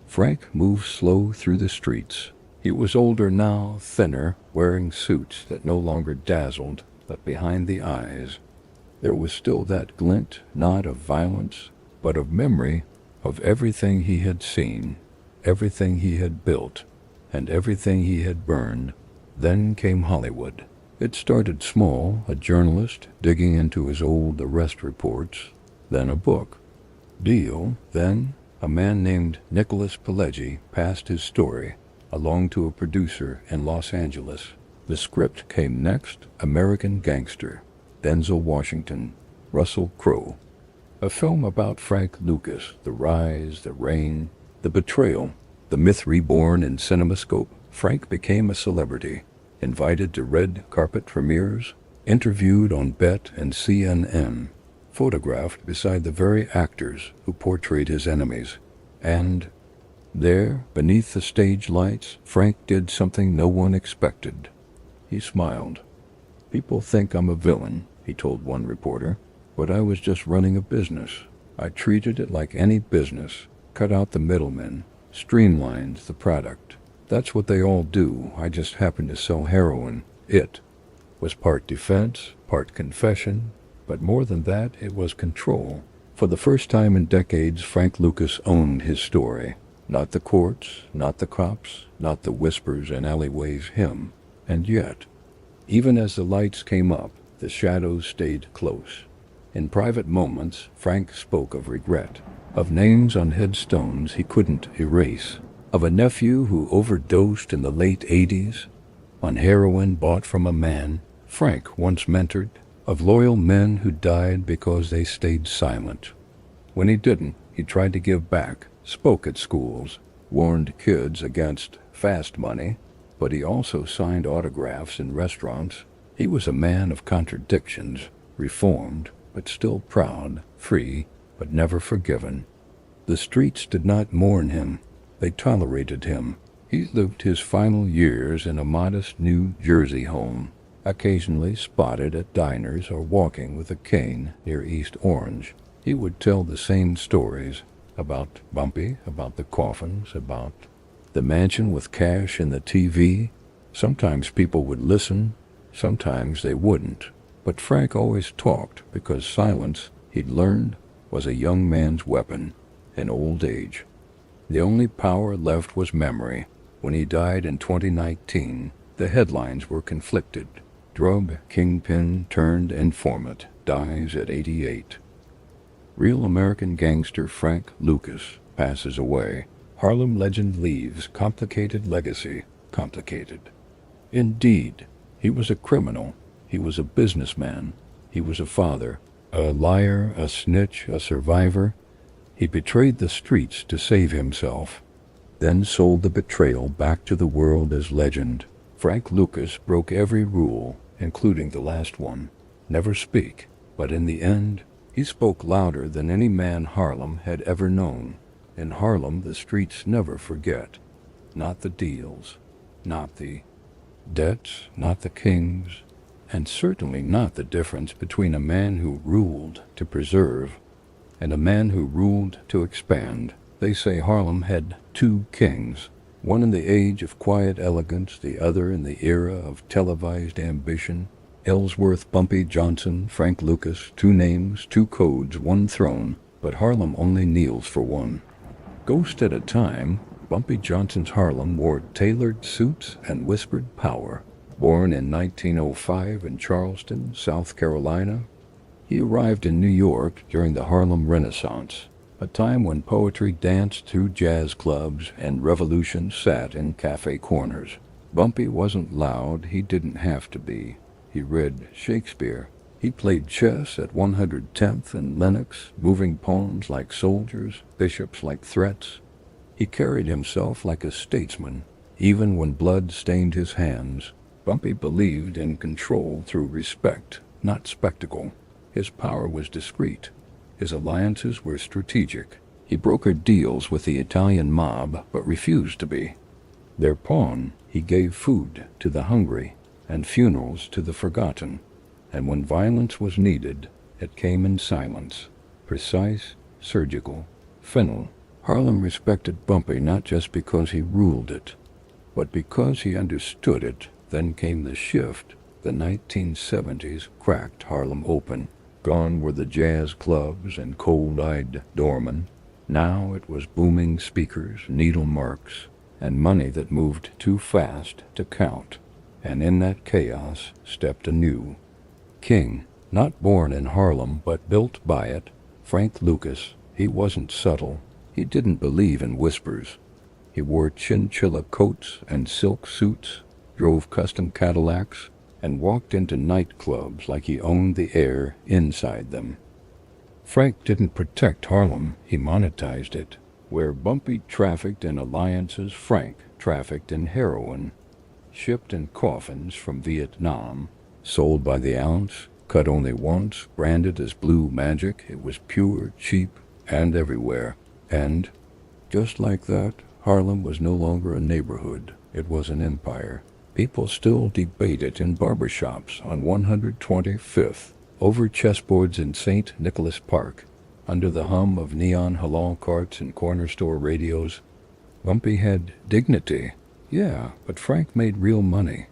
Frank moved slow through the streets. He was older now, thinner, wearing suits that no longer dazzled, but behind the eyes there was still that glint, not of violence, but of memory, of everything he had seen, everything he had built, and everything he had burned. Then came Hollywood. It started small, a journalist digging into his old arrest reports, then a book deal, then a man named Nicholas Pileggi passed his story along to a producer in Los Angeles. The script came next, American Gangster, Denzel Washington, Russell Crowe. A film about Frank Lucas, the rise, the reign, the betrayal, the myth reborn in CinemaScope. Frank became a celebrity, invited to red carpet premieres, interviewed on BET and CNN, photographed beside the very actors who portrayed his enemies. And there, beneath the stage lights, Frank did something no one expected. He smiled. "People think I'm a villain," he told one reporter, "but I was just running a business. I treated it like any business, cut out the middlemen, streamlined the product. That's what they all do. I just happened to sell heroin." It was part defense, part confession, but more than that, it was control. For the first time in decades, Frank Lucas owned his story. Not the courts, not the cops, not the whispers in alleyways, him. And yet, even as the lights came up, the shadows stayed close. In private moments, Frank spoke of regret, of names on headstones he couldn't erase, of a nephew who overdosed in the late 80s on heroin bought from a man Frank once mentored, of loyal men who died because they stayed silent. When he didn't, he tried to give back, spoke at schools, warned kids against fast money, but he also signed autographs in restaurants. He was a man of contradictions, reformed, but still proud, free, but never forgiven. The streets did not mourn him. They tolerated him. He lived his final years in a modest New Jersey home, occasionally spotted at diners or walking with a cane near East Orange. He would tell the same stories about Bumpy, about the coffins, about the mansion with cash in the TV. Sometimes people would listen, sometimes they wouldn't. But Frank always talked because silence, he'd learned, was a young man's weapon in old age. The only power left was memory. When he died in 2019, the headlines were conflicted. Drug kingpin turned informant dies at 88. Real American gangster Frank Lucas passes away. Harlem legend leaves complicated legacy. Complicated. Indeed, he was a criminal. He was a businessman. He was a father, a liar, a snitch, a survivor. He betrayed the streets to save himself, then sold the betrayal back to the world as legend. Frank Lucas broke every rule, including the last one, never speak. But in the end, he spoke louder than any man Harlem had ever known. In Harlem, the streets never forget. Not the deals, not the debts, not the kings, and certainly not the difference between a man who ruled to preserve and a man who ruled to expand. They say Harlem had two kings, one in the age of quiet elegance, the other in the era of televised ambition. Ellsworth, Bumpy Johnson, Frank Lucas, two names, two codes, one throne, but Harlem only kneels for one. Ghost at a time, Bumpy Johnson's Harlem wore tailored suits and whispered power. Born in 1905 in Charleston, South Carolina, he arrived in New York during the Harlem Renaissance, a time when poetry danced through jazz clubs and revolution sat in cafe corners. Bumpy wasn't loud, he didn't have to be. He read Shakespeare. He played chess at 110th and Lenox, moving pawns like soldiers, bishops like threats. He carried himself like a statesman, even when blood stained his hands. Bumpy believed in control through respect, not spectacle. His power was discreet. His alliances were strategic. He brokered deals with the Italian mob, but refused to be their pawn. He gave food to the hungry and funerals to the forgotten. And when violence was needed, it came in silence, precise, surgical, final. Harlem respected Bumpy not just because he ruled it, but because he understood it. Then came the shift. The 1970s cracked Harlem open. Gone were the jazz clubs and cold-eyed doormen. Now it was booming speakers, needle marks, and money that moved too fast to count. And in that chaos stepped a new king, not born in Harlem but built by it. Frank Lucas. He wasn't subtle. He didn't believe in whispers. He wore chinchilla coats and silk suits, drove custom Cadillacs, and walked into nightclubs like he owned the air inside them. Frank didn't protect Harlem, he monetized it. Where Bumpy trafficked in alliances, Frank trafficked in heroin. Shipped in coffins from Vietnam, sold by the ounce, cut only once, branded as blue magic. It was pure, cheap, and everywhere. And, just like that, Harlem was no longer a neighborhood. It was an empire. People still debate it in barbershops on 125th, over chessboards in St. Nicholas Park, under the hum of neon halal carts and corner store radios. Bumpy had dignity. Yeah, but Frank made real money.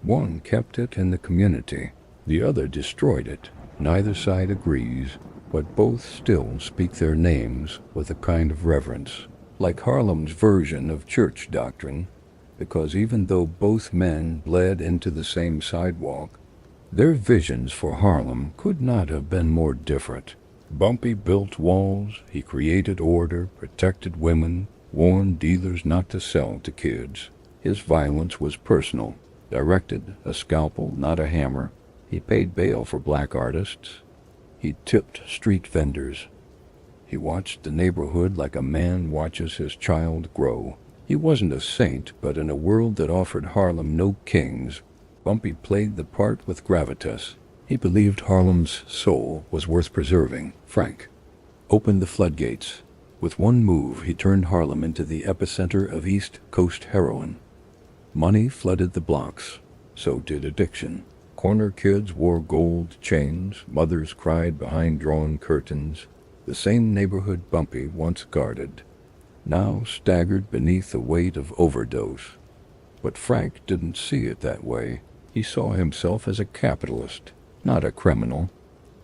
One kept it in the community. The other destroyed it. Neither side agrees, but both still speak their names with a kind of reverence, like Harlem's version of church doctrine, because even though both men bled into the same sidewalk, their visions for Harlem could not have been more different. Bumpy built walls, he created order, protected women, warned dealers not to sell to kids. His violence was personal, directed, a scalpel, not a hammer. He paid bail for black artists. He tipped street vendors. He watched the neighborhood like a man watches his child grow. He wasn't a saint, but in a world that offered Harlem no kings, Bumpy played the part with gravitas. He believed Harlem's soul was worth preserving. Frank opened the floodgates. With one move, he turned Harlem into the epicenter of East Coast heroin. Money flooded the blocks. So did addiction. Corner kids wore gold chains. Mothers cried behind drawn curtains. The same neighborhood Bumpy once guarded now staggered beneath the weight of overdose. But Frank didn't see it that way. He saw himself as a capitalist, not a criminal.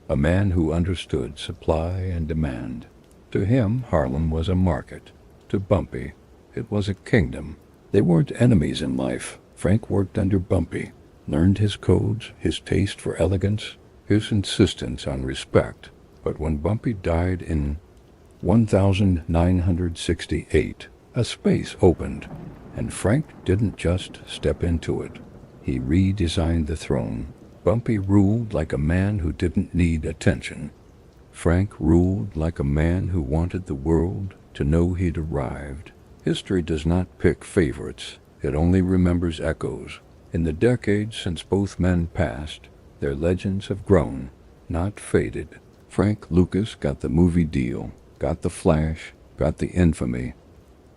A man who understood supply and demand. To him, Harlem was a market. To Bumpy, it was a kingdom. They weren't enemies in life. Frank worked under Bumpy, learned his codes, his taste for elegance, his insistence on respect. But when Bumpy died in 1968, a space opened, and Frank didn't just step into it. He redesigned the throne. Bumpy ruled like a man who didn't need attention. Frank ruled like a man who wanted the world to know he'd arrived. History does not pick favorites. It only remembers echoes. In the decades since both men passed, their legends have grown, not faded. Frank Lucas got the movie deal, got the flash, got the infamy.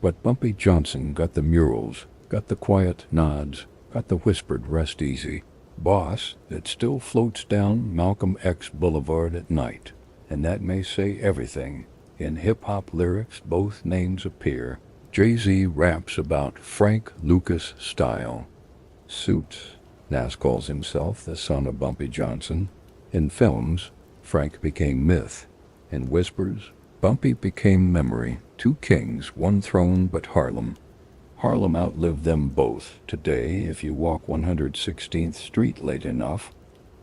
But Bumpy Johnson got the murals, got the quiet nods, got the whispered rest easy. Boss that still floats down Malcolm X Boulevard at night. And that may say everything. In hip-hop lyrics, both names appear. Jay-Z raps about Frank Lucas style. Suits. Nas calls himself the son of Bumpy Johnson. In films, Frank became myth. In whispers, Bumpy became memory. Two kings, one throne but Harlem. Harlem outlived them both. Today, if you walk 116th Street late enough,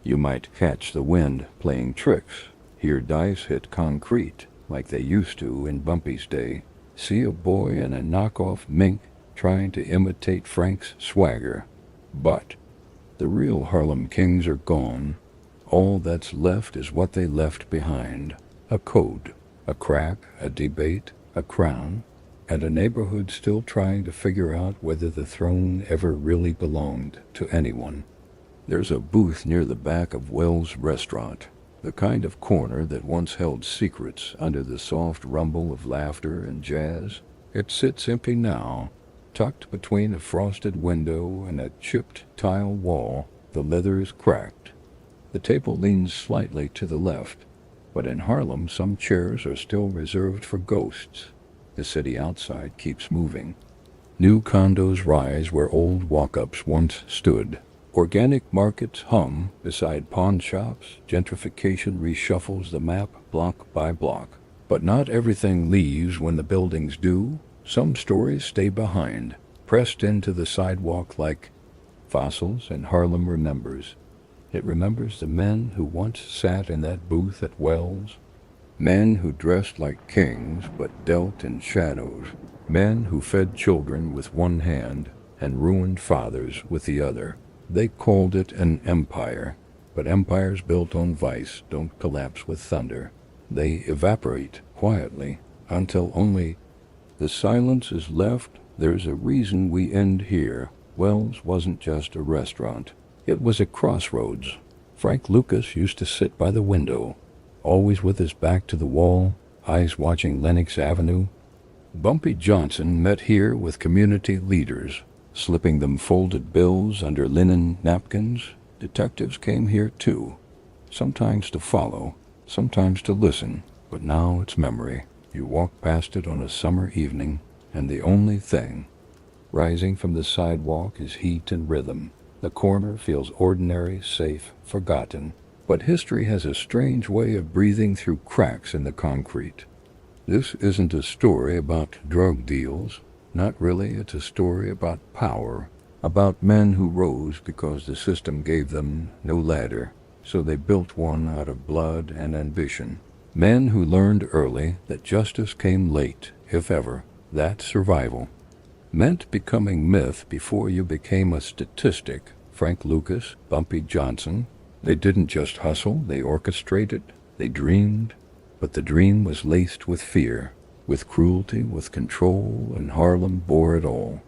you might catch the wind playing tricks, hear dice hit concrete like they used to in Bumpy's day, see a boy in a knockoff mink trying to imitate Frank's swagger. But the real Harlem kings are gone. All that's left is what they left behind. A code, a crack, a debate, a crown, and a neighborhood still trying to figure out whether the throne ever really belonged to anyone. There's a booth near the back of Wells' restaurant, the kind of corner that once held secrets under the soft rumble of laughter and jazz. It sits empty now, tucked between a frosted window and a chipped tile wall. The leather is cracked. The table leans slightly to the left, but in Harlem some chairs are still reserved for ghosts. The city outside keeps moving. New condos rise where old walk-ups once stood. Organic markets hum beside pawn shops. Gentrification reshuffles the map block by block. But not everything leaves when the buildings do. Some stories stay behind, pressed into the sidewalk like fossils, and Harlem remembers. It remembers the men who once sat in that booth at Wells. Men who dressed like kings but dealt in shadows. Men who fed children with one hand and ruined fathers with the other. They called it an empire, but empires built on vice don't collapse with thunder. They evaporate quietly until only the silence is left. There's a reason we end here. Wells wasn't just a restaurant. It was a crossroads. Frank Lucas used to sit by the window, always with his back to the wall, eyes watching Lenox Avenue. Bumpy Johnson met here with community leaders, slipping them folded bills under linen napkins. Detectives came here too, sometimes to follow, sometimes to listen, but now it's memory. You walk past it on a summer evening, and the only thing rising from the sidewalk is heat and rhythm. The corner feels ordinary, safe, forgotten. But history has a strange way of breathing through cracks in the concrete. This isn't a story about drug deals. Not really. It's a story about power, about men who rose because the system gave them no ladder, so they built one out of blood and ambition. Men who learned early that justice came late, if ever. That's survival. Meant becoming myth before you became a statistic. Frank Lucas, Bumpy Johnson. They didn't just hustle, they orchestrated, they dreamed. But the dream was laced with fear, with cruelty, with control, and Harlem bore it all.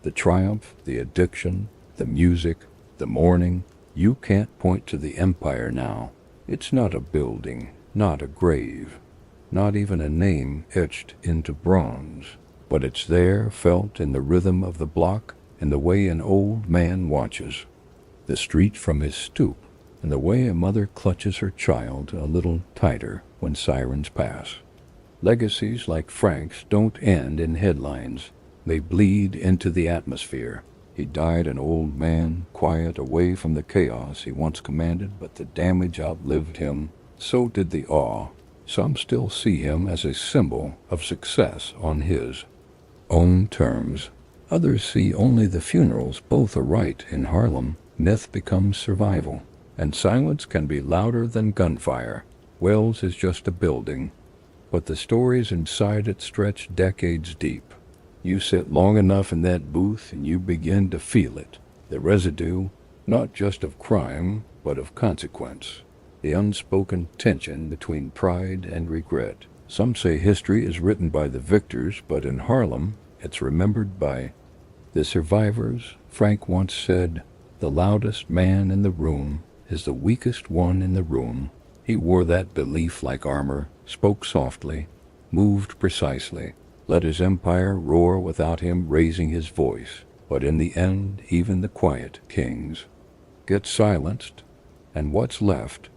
The triumph, the addiction, the music, the mourning. You can't point to the empire now. It's not a building, not a grave. not even a name etched into bronze. But it's there, felt in the rhythm of the block and the way an old man watches the street from his stoop, and the way a mother clutches her child a little tighter when sirens pass. Legacies like Frank's don't end in headlines. They bleed into the atmosphere. He died an old man, quiet, away from the chaos he once commanded, but the damage outlived him. So did the awe. Some still see him as a symbol of success on his own terms. Others see only the funerals. Both are right. In Harlem, myth becomes survival, and silence can be louder than gunfire. Wells is just a building, but the stories inside it stretch decades deep. You sit long enough in that booth and you begin to feel it. The residue, not just of crime, but of consequence. The unspoken tension between pride and regret. Some say history is written by the victors, but in Harlem, it's remembered by the survivors. Frank once said, "The loudest man in the room is the weakest one in the room." He wore that belief like armor, spoke softly, moved precisely, let his empire roar without him raising his voice. But in the end, even the quiet kings get silenced, and what's left?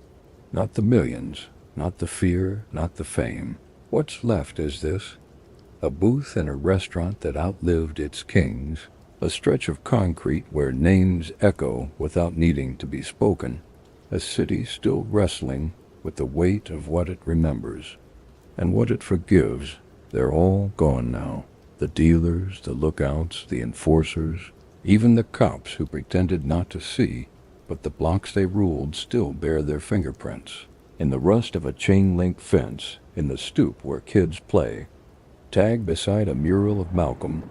Not the millions, not the fear, not the fame. What's left is this: a booth in a restaurant that outlived its kings, a stretch of concrete where names echo without needing to be spoken, a city still wrestling with the weight of what it remembers and what it forgives. They're all gone now. The dealers, the lookouts, the enforcers, even the cops who pretended not to see, but the blocks they ruled still bear their fingerprints. In the rust of a chain-link fence, in the stoop where kids play, tagged beside a mural of Malcolm,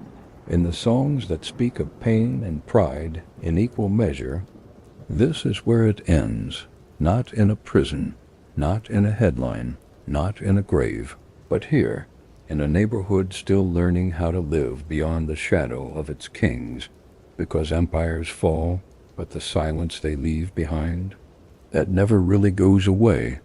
in the songs that speak of pain and pride in equal measure. This is where it ends, not in a prison, not in a headline, not in a grave, but here, in a neighborhood still learning how to live beyond the shadow of its kings, because empires fall, but the silence they leave behind, that never really goes away.